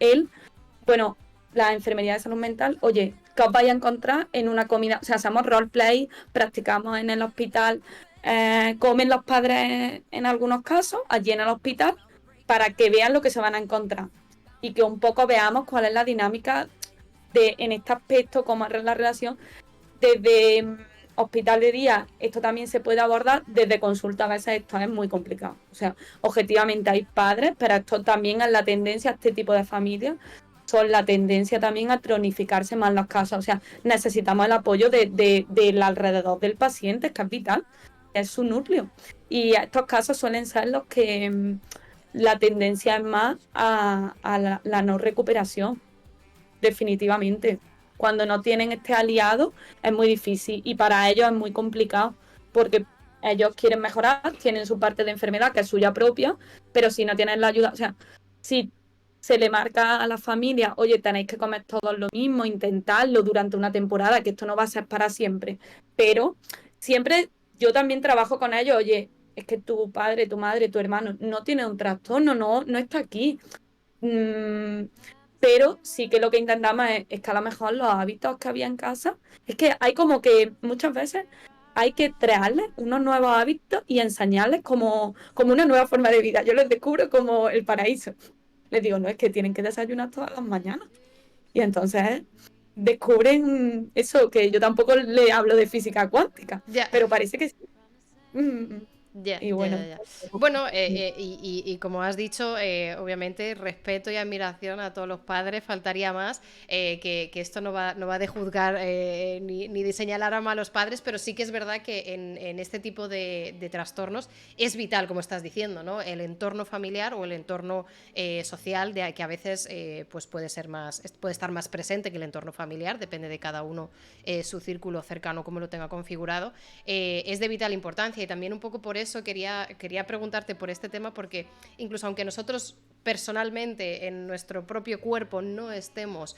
Bueno, la enfermería de salud mental, oye, que os vais a encontrar en una comida, o sea, hacemos roleplay, practicamos en el hospital, comen los padres en algunos casos, allí en el hospital, para que vean lo que se van a encontrar y que un poco veamos cuál es la dinámica en este aspecto, cómo es la relación desde hospital de día. Esto también se puede abordar desde consulta, a veces esto es muy complicado. O sea, objetivamente hay padres, pero esto también es la tendencia a este tipo de familias, son la tendencia también a cronificarse más los casos. O sea, necesitamos el apoyo del alrededor del paciente, que es vital. es su núcleo. Y estos casos suelen ser los que la tendencia es más a la no recuperación, definitivamente. Cuando no tienen este aliado es muy difícil y para ellos es muy complicado porque ellos quieren mejorar, tienen su parte de enfermedad que es suya propia, pero si no tienen la ayuda, o sea, si se le marca a la familia, oye, tenéis que comer todos lo mismo, intentarlo durante una temporada, que esto no va a ser para siempre, pero siempre yo también trabajo con ellos, oye, es que tu padre, tu madre, tu hermano no tiene un trastorno, no está aquí. Pero sí que lo que intentamos es que a lo mejor los hábitos que había en casa, es que hay como que muchas veces hay que crearles unos nuevos hábitos y enseñarles como una nueva forma de vida. Yo les descubro como el paraíso. Les digo, no, es que tienen que desayunar todas las mañanas. Y entonces descubren eso, que yo tampoco le hablo de física cuántica, Ya. pero parece que sí. Mm, Ya, Y ya, bueno, ya, ya. Bueno, y como has dicho, obviamente respeto y admiración a todos los padres, faltaría más, que esto no va de juzgar ni de señalar a malos padres, pero sí que es verdad que en este tipo de trastornos es vital, como estás diciendo, ¿no? El entorno familiar o el entorno social, que a veces pues puede estar más presente que el entorno familiar, depende de cada uno su círculo cercano, cómo lo tenga configurado, es de vital importancia. Y también un poco por eso quería preguntarte por este tema, porque incluso aunque nosotros personalmente en nuestro propio cuerpo no estemos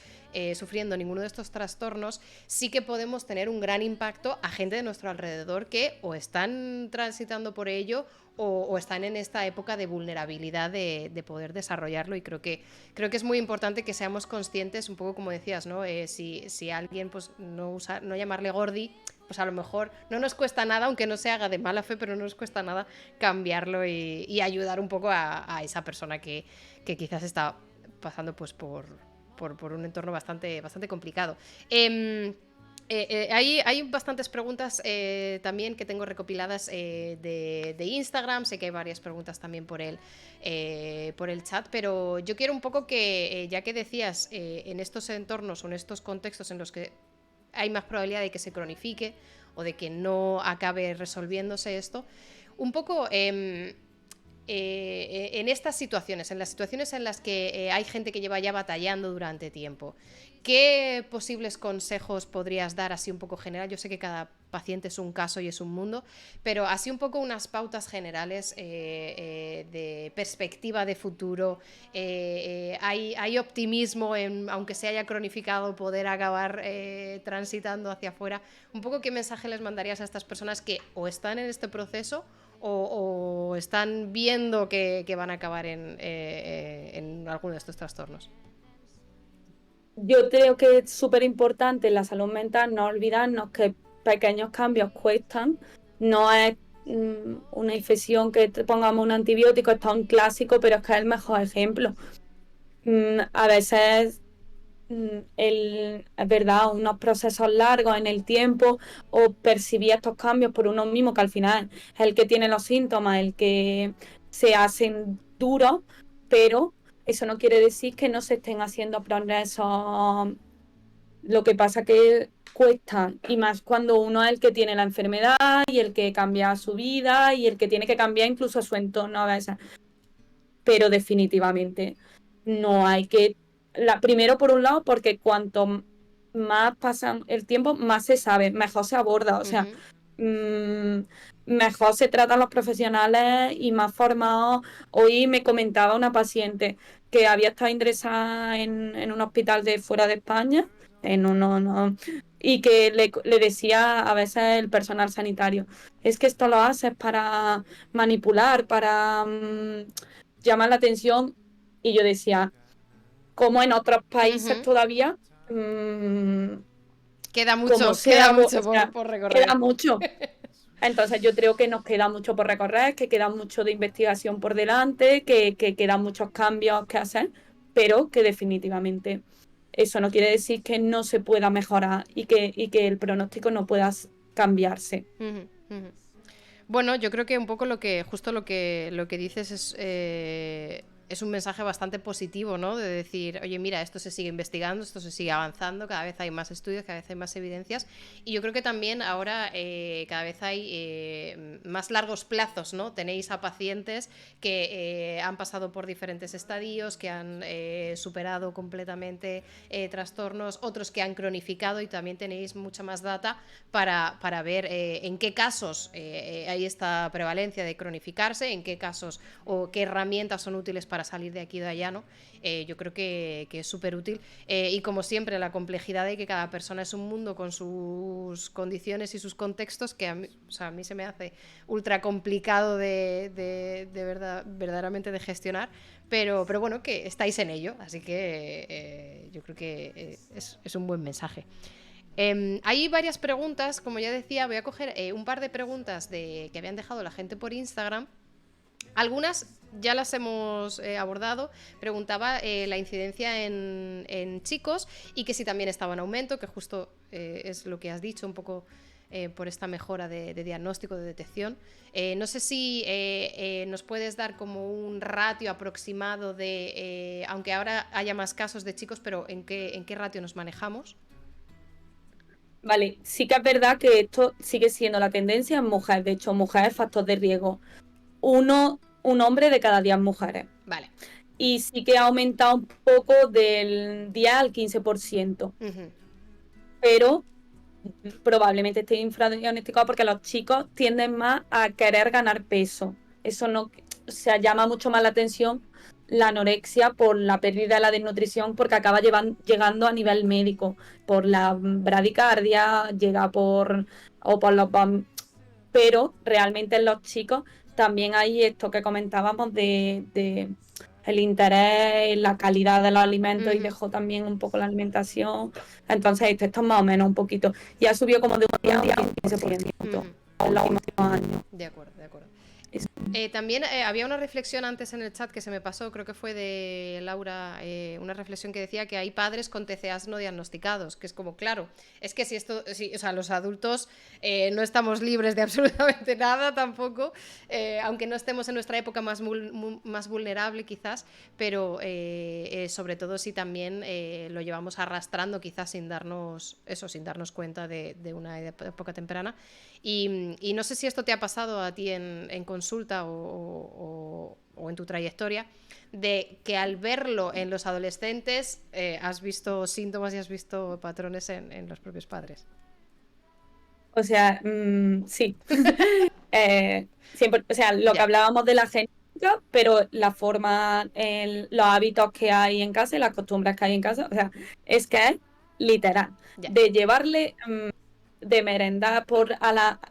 sufriendo ninguno de estos trastornos, sí que podemos tener un gran impacto a gente de nuestro alrededor que o están transitando por ello o están en esta época de vulnerabilidad de poder desarrollarlo. Y creo que es muy importante que seamos conscientes, un poco como decías, ¿no? Si alguien pues no llamarle gordi, pues a lo mejor no nos cuesta nada, aunque no se haga de mala fe, pero no nos cuesta nada cambiarlo y ayudar un poco a esa persona que quizás está pasando pues por un entorno bastante complicado. Hay bastantes preguntas también que tengo recopiladas de Instagram. Sé que hay varias preguntas también por el chat, pero yo quiero un poco que, ya que decías, en estos entornos o en estos contextos en los que hay más probabilidad de que se cronifique o de que no acabe resolviéndose esto, un poco en estas situaciones, en las situaciones en las que hay gente que lleva ya batallando durante tiempo, ¿qué posibles consejos podrías dar así un poco general? Yo sé que cada paciente es un caso y es un mundo, pero así un poco unas pautas generales de perspectiva de futuro. Hay optimismo en, aunque se haya cronificado, poder acabar transitando hacia afuera. Un poco, ¿qué mensaje les mandarías a estas personas que o están en este proceso o están viendo que van a acabar en alguno de estos trastornos? yo creo que es súper importante en la salud mental no olvidarnos que pequeños cambios cuestan. No es una infección que te pongamos un antibiótico, esto es un clásico, pero es que es el mejor ejemplo. A veces es verdad, unos procesos largos en el tiempo o percibir estos cambios por uno mismo, que al final es el que tiene los síntomas, el que se hacen duros, pero eso no quiere decir que no se estén haciendo progresos. Lo que pasa que cuesta, y más cuando uno es el que tiene la enfermedad y el que cambia su vida y el que tiene que cambiar incluso su entorno a veces. Pero definitivamente no hay que... primero, por un lado, porque cuanto más pasa el tiempo, más se sabe, mejor se aborda. O sea, mejor se tratan los profesionales y más formados. Hoy me comentaba una paciente que había estado ingresada en un hospital de fuera de España, y que le decía a veces el personal sanitario, es que esto lo haces para manipular, para llamar la atención. Y yo decía, como en otros países todavía, Queda como mucho, sea, queda o mucho sea, por recorrer. queda mucho. Entonces yo creo que nos queda mucho por recorrer, que queda mucho de investigación por delante, que quedan muchos cambios que hacer, pero que definitivamente eso no quiere decir que no se pueda mejorar y que el pronóstico no pueda cambiarse. Bueno, yo creo que un poco justo lo que dices es un mensaje bastante positivo, ¿no? De decir, oye, mira, esto se sigue investigando, esto se sigue avanzando, cada vez hay más estudios, cada vez hay más evidencias, y yo creo que también ahora cada vez hay más largos plazos, ¿no? Tenéis a pacientes que han pasado por diferentes estadios, que han superado completamente trastornos, otros que han cronificado, y también tenéis mucha más data para ver en qué casos hay esta prevalencia de cronificarse, en qué casos o qué herramientas son útiles para salir de aquí y de allá, ¿no? Yo creo que es súper útil. Y como siempre, la complejidad de que cada persona es un mundo con sus condiciones y sus contextos, que a mí se me hace ultra complicado verdaderamente de gestionar, pero bueno, que estáis en ello, así que yo creo que es un buen mensaje. Hay varias preguntas, como ya decía, voy a coger un par de preguntas que habían dejado la gente por Instagram. Algunas ya las hemos abordado. Preguntaba la incidencia en chicos y que si también estaba en aumento, que justo es lo que has dicho, un poco por esta mejora de diagnóstico, de detección. No sé si nos puedes dar como un ratio aproximado de, aunque ahora haya más casos de chicos, pero ¿en qué ratio nos manejamos? Vale, sí que es verdad que esto sigue siendo la tendencia en mujeres. De hecho, mujeres es factor de riesgo. Un hombre de cada 10 mujeres. Vale. Y sí que ha aumentado un poco del 10 al 15%. Pero probablemente esté infradiagnosticado porque los chicos tienden más a querer ganar peso. Eso no, o sea, llama mucho más la atención la anorexia por la pérdida de la desnutrición, porque acaba llegando a nivel médico, por la bradicardia, llega por los... Pero realmente en los chicos también hay esto que comentábamos de el interés, la calidad de los alimentos, y dejó también un poco la alimentación. Entonces esto es más o menos un poquito. Y ha subido como de un día a un 15% en los últimos años. De acuerdo. También había una reflexión antes en el chat que se me pasó, creo que fue de Laura, una reflexión que decía que hay padres con TCAs no diagnosticados, que es como, claro, es que o sea, los adultos no estamos libres de absolutamente nada tampoco, aunque no estemos en nuestra época más vulnerable quizás, pero sobre todo si también lo llevamos arrastrando quizás sin darnos cuenta de una época temprana. Y no sé si esto te ha pasado a ti en consulta o en tu trayectoria, de que al verlo en los adolescentes has visto síntomas y has visto patrones en los propios padres. O sea, sí. Siempre, o sea, lo que hablábamos de la genética, pero la forma, los hábitos que hay en casa y las costumbres que hay en casa, o sea, es que es literal. De llevarle de merendar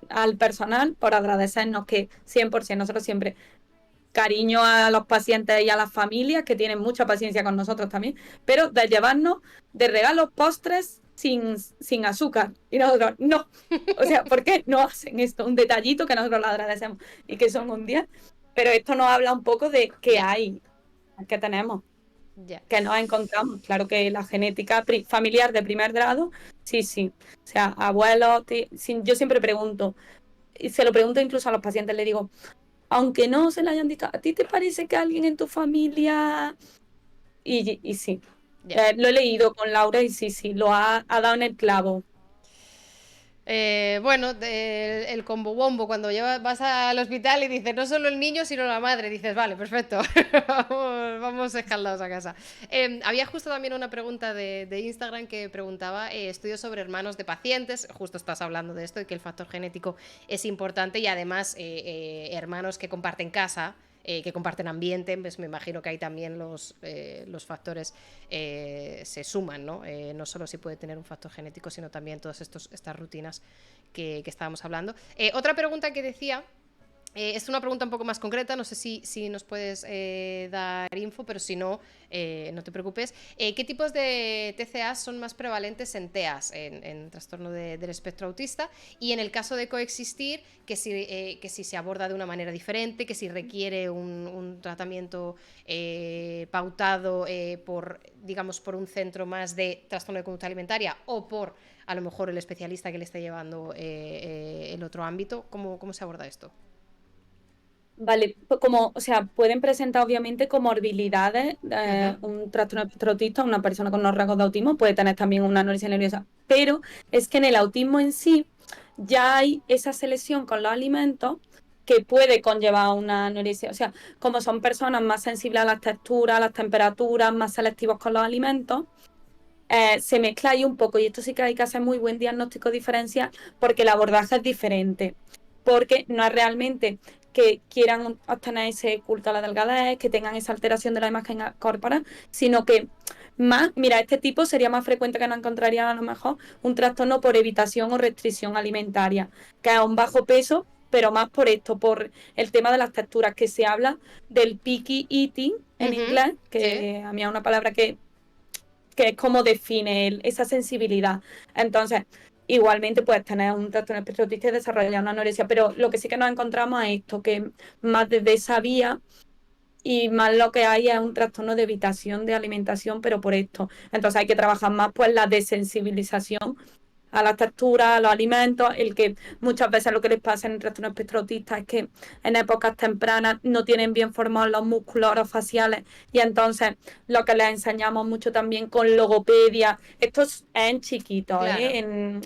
al personal, por agradecernos que 100%, nosotros siempre, cariño a los pacientes y a las familias que tienen mucha paciencia con nosotros también, pero de llevarnos de regalos postres sin azúcar. Y nosotros, no. O sea, ¿por qué no hacen esto? Un detallito que nosotros lo agradecemos y que son un día. Pero esto nos habla un poco de qué hay, que tenemos, que nos encontramos. Claro que la genética familiar de primer grado, sí. O sea, abuelos, yo siempre pregunto, y se lo pregunto incluso a los pacientes, le digo, aunque no se le hayan dicho, ¿a ti te parece que alguien en tu familia? Y sí, lo he leído con Laura y sí, lo ha dado en el clavo. Bueno, el combo bombo, cuando vas al hospital y dices no solo el niño sino la madre, dices vale, perfecto, vamos escaldados a casa. Había justo también una pregunta de Instagram que preguntaba estudios sobre hermanos de pacientes, justo estás hablando de esto, de que el factor genético es importante, y además hermanos que comparten casa, que comparten ambiente, pues me imagino que ahí también los factores se suman, ¿no? No solo si puede tener un factor genético, sino también todas estas rutinas que estábamos hablando. Otra pregunta que decía, es una pregunta un poco más concreta, no sé si nos puedes dar info, pero si no, no te preocupes. ¿Qué tipos de TCAs son más prevalentes en TEAs, en trastorno del espectro autista? Y en el caso de coexistir, que si se aborda de una manera diferente, que si requiere un tratamiento pautado por un centro más de trastorno de conducta alimentaria, o por a lo mejor el especialista que le esté llevando el otro ámbito. ¿Cómo se aborda esto? Vale, como, o sea, pueden presentar obviamente comorbilidades, Ujú, un trastorno espectro autista, una persona con unos rasgos de autismo puede tener también una anorexia nerviosa, pero es que en el autismo en sí ya hay esa selección con los alimentos que puede conllevar una anorexia, o sea, como son personas más sensibles a las texturas, a las temperaturas, más selectivos con los alimentos, se mezcla ahí un poco y esto sí que hay que hacer muy buen diagnóstico diferencial porque el abordaje es diferente, porque no es realmente que quieran obtener ese culto a la delgadez, que tengan esa alteración de la imagen corporal, sino que más, mira, este tipo sería más frecuente que no encontrarían a lo mejor un trastorno por evitación o restricción alimentaria, que es un bajo peso, pero más por esto, por el tema de las texturas, que se habla del picky eating en ujú, inglés, sí. que a mí es una palabra que es como define esa sensibilidad. Entonces, igualmente puedes tener un trastorno espectro autista y desarrollar una anorexia, pero lo que sí que nos encontramos es esto, que más desde esa vía y más lo que hay es un trastorno de evitación de alimentación, pero por esto. Entonces hay que trabajar más pues la desensibilización a las texturas, a los alimentos, el que muchas veces lo que les pasa en el trastorno espectro autista es que en épocas tempranas no tienen bien formados los músculos orofaciales y entonces lo que les enseñamos mucho también con logopedia, esto es en chiquito, Claro.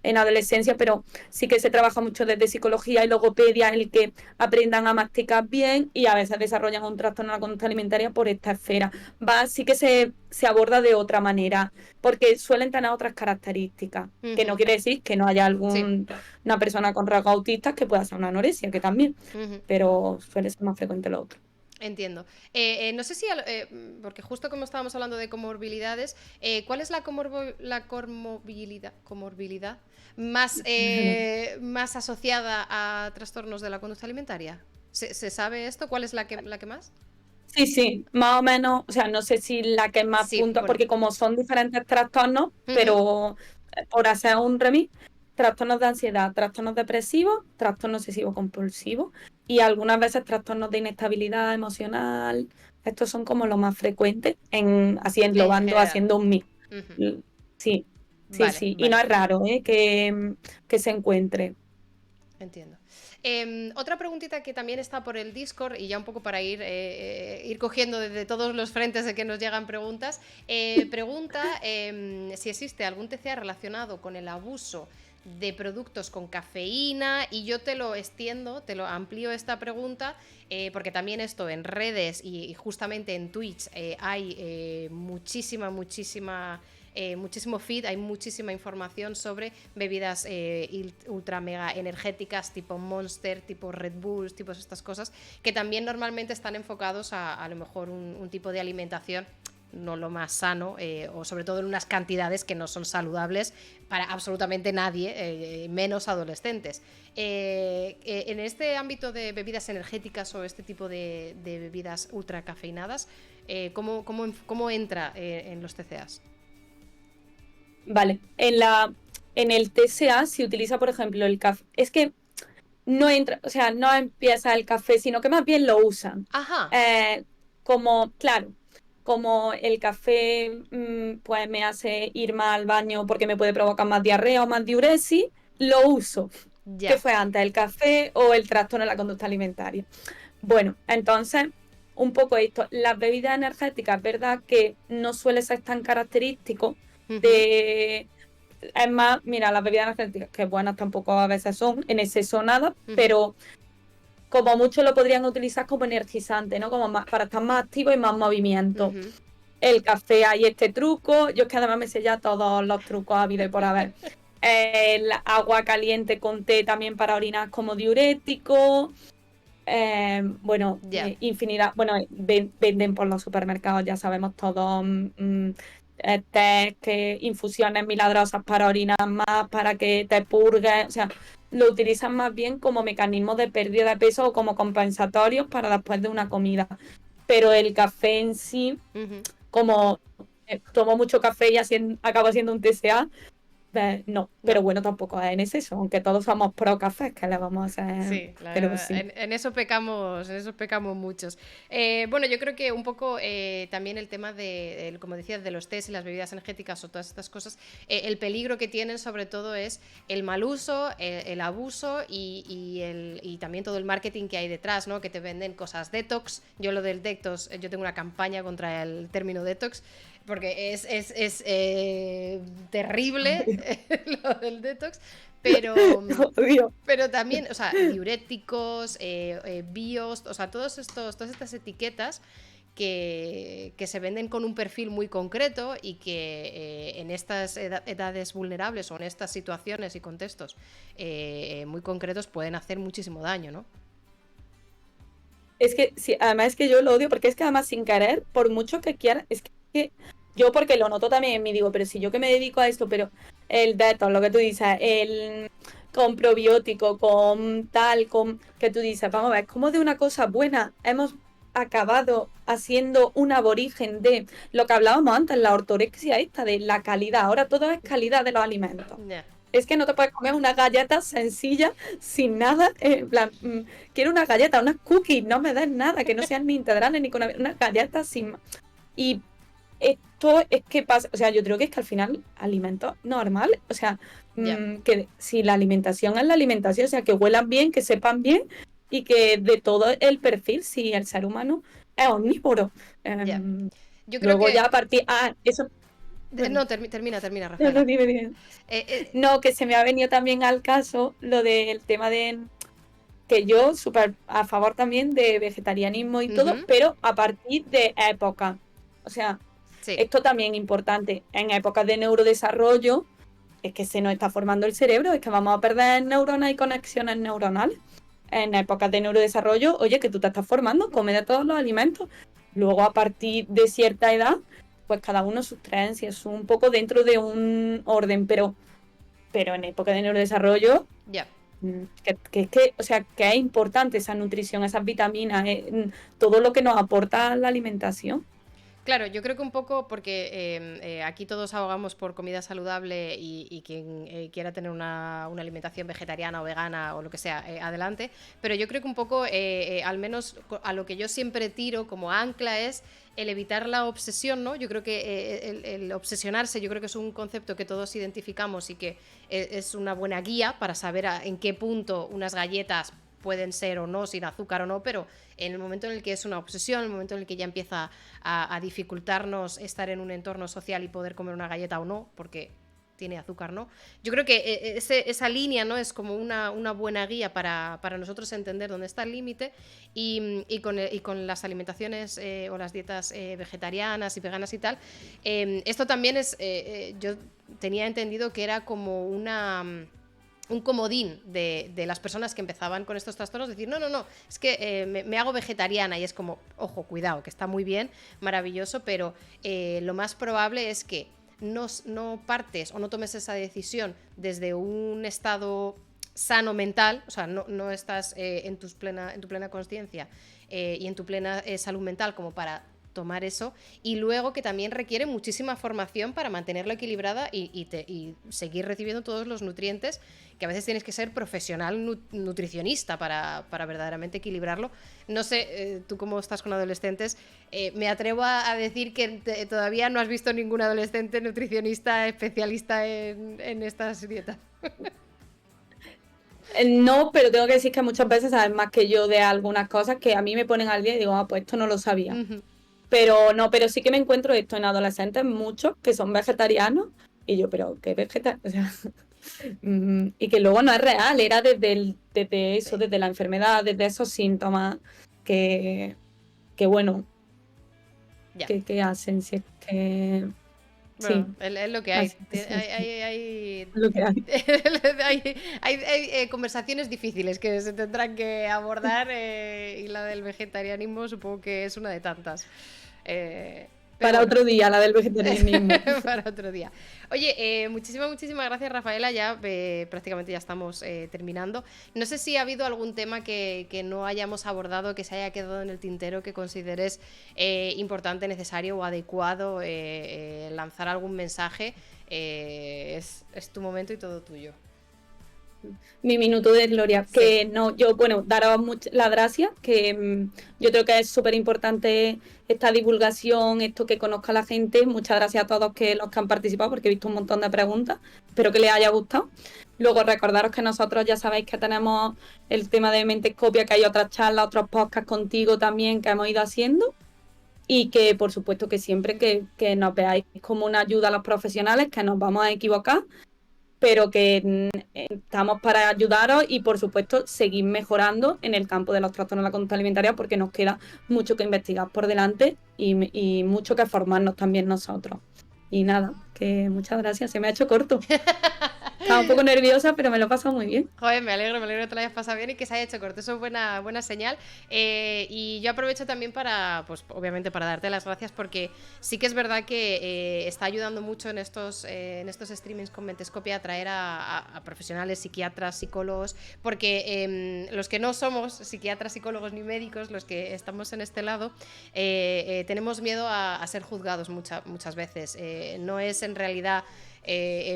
en adolescencia, pero sí que se trabaja mucho desde psicología y logopedia, el que aprendan a masticar bien y a veces desarrollan un trastorno de la conducta alimentaria por esta esfera. Sí que se aborda de otra manera, porque suelen tener otras características, que no Ujú, quiere decir que no haya sí. una persona con rasgos autistas que pueda ser una anorexia, que también, Ujú. pero suele ser más frecuente lo otro. Entiendo. No sé si, porque justo como estábamos hablando de comorbilidades, ¿cuál es la comorbilidad más, más asociada a trastornos de la conducta alimentaria? ¿Se sabe esto? ¿Cuál es la que más? Sí, sí, más o menos, o sea, no sé si la que más Sí, punto, bueno. porque como son diferentes trastornos, Ujú, pero por hacer un remix, trastornos de ansiedad, trastornos depresivos, trastorno obsesivo compulsivo y algunas veces trastornos de inestabilidad emocional. Estos son como los más frecuentes, así en englobando, general. haciendo un mix. Ujú. Sí, sí, Vale, sí. Y no vale. es raro, que se encuentre. Entiendo. Otra preguntita que también está por el Discord, y ya un poco para ir cogiendo desde todos los frentes de que nos llegan preguntas, pregunta si existe algún TCA relacionado con el abuso de productos con cafeína, y yo te lo extiendo, te lo amplío esta pregunta, porque también esto en redes y justamente en Twitch hay muchísimo feed, hay muchísima información sobre bebidas ultra mega energéticas tipo Monster, tipo Red Bulls, tipo estas cosas, que también normalmente están enfocados a lo mejor un tipo de alimentación no lo más sano, o sobre todo en unas cantidades que no son saludables para absolutamente nadie, menos adolescentes. En este ámbito de bebidas energéticas o este tipo de bebidas ultra cafeinadas, ¿cómo entra en los TCAs? Vale. En el TCA se utiliza, por ejemplo, el café. Es que no entra, o sea, no empieza el café, sino que más bien lo usan. Ajá, Eh, claro, como el café pues me hace ir más al baño porque me puede provocar más diarrea o más diuresis, lo uso. ¿Qué ya. fue antes, el café o el trastorno de la conducta alimentaria? Bueno, entonces, un poco esto. Las bebidas energéticas, ¿verdad? Que no suele ser tan característico Ujú, de es más, mira, las bebidas energéticas, que buenas tampoco a veces son, en exceso nada, ujú, pero como mucho lo podrían utilizar como energizante, ¿no? Como más, para estar más activo y más movimiento. ujú. El café hay este truco, yo es que además me sé ya todos los trucos habidos y por haber. El agua caliente con té también para orinar como diurético. Bueno, Ya. infinidad. Bueno, venden por los supermercados, ya sabemos todos. Tés, infusiones milagrosas para orinar más, para que te purgues. O sea, lo utilizan más bien como mecanismo de pérdida de peso o como compensatorios para después de una comida. Pero el café en sí, Ujú. como tomo mucho café y acabo haciendo un TCA, no. Pero No. bueno, tampoco es en exceso, aunque todos somos pro café, que le vamos a hacer. Sí, Pero sí. en eso pecamos muchos. Bueno, yo creo que un poco también el tema como decías, de los tés y las bebidas energéticas o todas estas cosas, el peligro que tienen sobre todo es el mal uso, el abuso y también todo el marketing que hay detrás, ¿no? Que te venden cosas detox. Yo lo del detox, yo tengo una campaña contra el término detox porque es terrible lo del detox, pero, Obvio. pero también, o sea, diuréticos, bios, o sea, todas estas etiquetas que se venden con un perfil muy concreto y que en estas edades vulnerables o en estas situaciones y contextos muy concretos pueden hacer muchísimo daño, ¿no? Es que sí, además es que yo lo odio porque es que además sin querer, por mucho que quiera, es que yo porque lo noto también en mí, digo, pero si yo que me dedico a esto, pero el detox, lo que tú dices, el con probiótico, con tal, con que tú dices, vamos a ver, como de una cosa buena hemos acabado haciendo un aborigen de lo que hablábamos antes, la ortorexia esta, de la calidad, ahora todo es calidad de los alimentos. Ya. Es que no te puedes comer una galleta sencilla, sin nada, en plan, quiero una galleta, unas cookies, no me des nada, que no sean ni integrales ni con una galleta sin... Y esto es que pasa, o sea, yo creo que es que al final alimentos normales, o sea, Ya. que si la alimentación es la alimentación, o sea, que huelan bien, que sepan bien y que de todo el perfil, si el ser humano es omnívoro. Ya. Yo creo Luego ya que... a partir, eso, bueno, No, termina, no, no, Rafaela. dime, dime. Eh, eh, No, que se me ha venido también al caso lo del tema de que yo súper a favor también de vegetarianismo y todo, Ujú. pero a partir de época. O sea, Sí, esto también es importante. En épocas de neurodesarrollo, es que se nos está formando el cerebro, es que vamos a perder neuronas y conexiones neuronales. En épocas de neurodesarrollo, oye, que tú te estás formando, come de todos los alimentos. Luego, a partir de cierta edad, pues cada uno sus creencias, un poco dentro de un orden, pero en época de neurodesarrollo, ya. o sea, que es importante esa nutrición, esas vitaminas, todo lo que nos aporta la alimentación. Claro, yo creo que un poco porque aquí todos abogamos por comida saludable y quien quiera tener una alimentación vegetariana o vegana o lo que sea, adelante, pero yo creo que un poco, al menos a lo que yo siempre tiro como ancla es el evitar la obsesión, ¿no? Yo creo que el obsesionarse, yo creo que es un concepto que todos identificamos y que es una buena guía para saber en qué punto unas galletas pueden ser o no, sin azúcar o no, pero en el momento en el que es una obsesión, en el momento en el que ya empieza a dificultarnos estar en un entorno social y poder comer una galleta o no, porque tiene azúcar, ¿no? Yo creo que esa línea, ¿no? Es como una buena guía para nosotros entender dónde está el límite y con las alimentaciones o las dietas vegetarianas y veganas y tal. Esto también yo tenía entendido que era como un comodín de las personas que empezaban con estos trastornos, decir, no, es que me hago vegetariana y es como, ojo, cuidado, que está muy bien, maravilloso, pero lo más probable es que no partes o no tomes esa decisión desde un estado sano mental, o sea, no estás en tu plena consciencia y en tu plena salud mental como para tomar eso, y luego que también requiere muchísima formación para mantenerlo equilibrada y seguir recibiendo todos los nutrientes, que a veces tienes que ser profesional nutricionista para verdaderamente equilibrarlo. No sé, tú cómo estás con adolescentes, me atrevo a decir que todavía no has visto ningún adolescente nutricionista especialista en estas dietas. No, pero tengo que decir que muchas veces saben más que yo de algunas cosas que a mí me ponen al día y digo, pues esto no lo sabía. Pero no, pero sí que me encuentro esto en adolescentes, muchos que son vegetarianos, y yo, pero ¿qué vegetariano? O sea, y que luego no es real, era desde eso, Sí. desde la enfermedad, desde esos síntomas que, que bueno, Ya. que hacen, si es que sí, Bueno, es lo que hay. así que sí, sí, Hay, lo que hay. hay conversaciones difíciles que se tendrán que abordar y la del vegetarianismo supongo que es una de tantas. Para otro día, la del vegetarianismo. Para otro día. Oye, muchísimas gracias, Rafaela. Ya prácticamente ya estamos terminando. No sé si ha habido algún tema que no hayamos abordado, que se haya quedado en el tintero, que consideres importante, necesario o adecuado lanzar algún mensaje. Es tu momento y todo tuyo. Mi minuto de gloria, Sí. que no, yo, bueno, daros las gracias, que yo creo que es súper importante esta divulgación, esto que conozca la gente. Muchas gracias a todos los que han participado, porque he visto un montón de preguntas, espero que les haya gustado. Luego recordaros que nosotros ya sabéis que tenemos el tema de Mentescopia, que hay otras charlas, otros podcasts contigo también que hemos ido haciendo, y que por supuesto que siempre que nos veáis como una ayuda a los profesionales, que nos vamos a equivocar, pero que estamos para ayudaros y, por supuesto, seguir mejorando en el campo de los trastornos de la conducta alimentaria, porque nos queda mucho que investigar por delante y mucho que formarnos también nosotros. Y nada, que muchas gracias, se me ha hecho corto. Estaba un poco nerviosa, pero me lo he pasado muy bien. Joder, me alegro que te lo hayas pasado bien y que se haya hecho corto. Eso es buena señal. Y yo aprovecho también para, pues obviamente, para darte las gracias, porque sí que es verdad que está ayudando mucho en estos streamings con Mentescopia a traer a profesionales, psiquiatras, psicólogos, porque los que no somos psiquiatras, psicólogos ni médicos, los que estamos en este lado, tenemos miedo a ser juzgados muchas veces. No es en realidad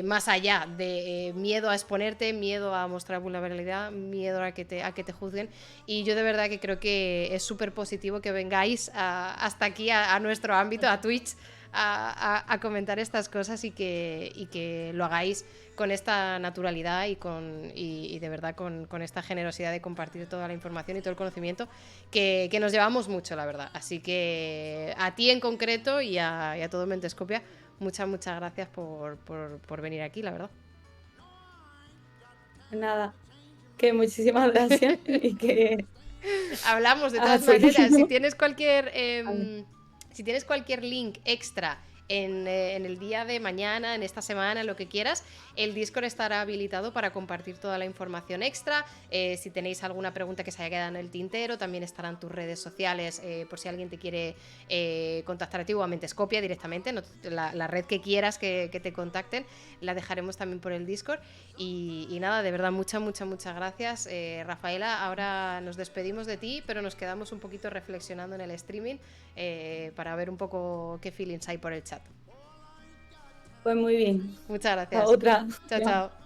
más allá de miedo a exponerte, miedo a mostrar vulnerabilidad, miedo a que te juzguen. Y yo de verdad que creo que es súper positivo que vengáis hasta aquí a nuestro ámbito, a Twitch, a comentar estas cosas y que lo hagáis con esta naturalidad y de verdad con esta generosidad de compartir toda la información y todo el conocimiento que nos llevamos mucho, la verdad. Así que a ti en concreto y a todo Mentescopia, muchas gracias por venir aquí, la verdad. Nada, que muchísimas gracias y que... Hablamos de todas maneras. Si tienes cualquier link extra en el día de mañana, en esta semana, lo que quieras, el Discord estará habilitado para compartir toda la información extra. Si tenéis alguna pregunta que se haya quedado en el tintero, también estarán tus redes sociales por si alguien te quiere contactar a ti o a Mentescopia directamente, la red que quieras que te contacten, la dejaremos también por el Discord. Y nada, de verdad, muchas gracias, Rafaela. Ahora nos despedimos de ti, pero nos quedamos un poquito reflexionando en el streaming para ver un poco qué feelings hay por el chat. Pues muy bien. Muchas gracias. A otra. Chao, chao.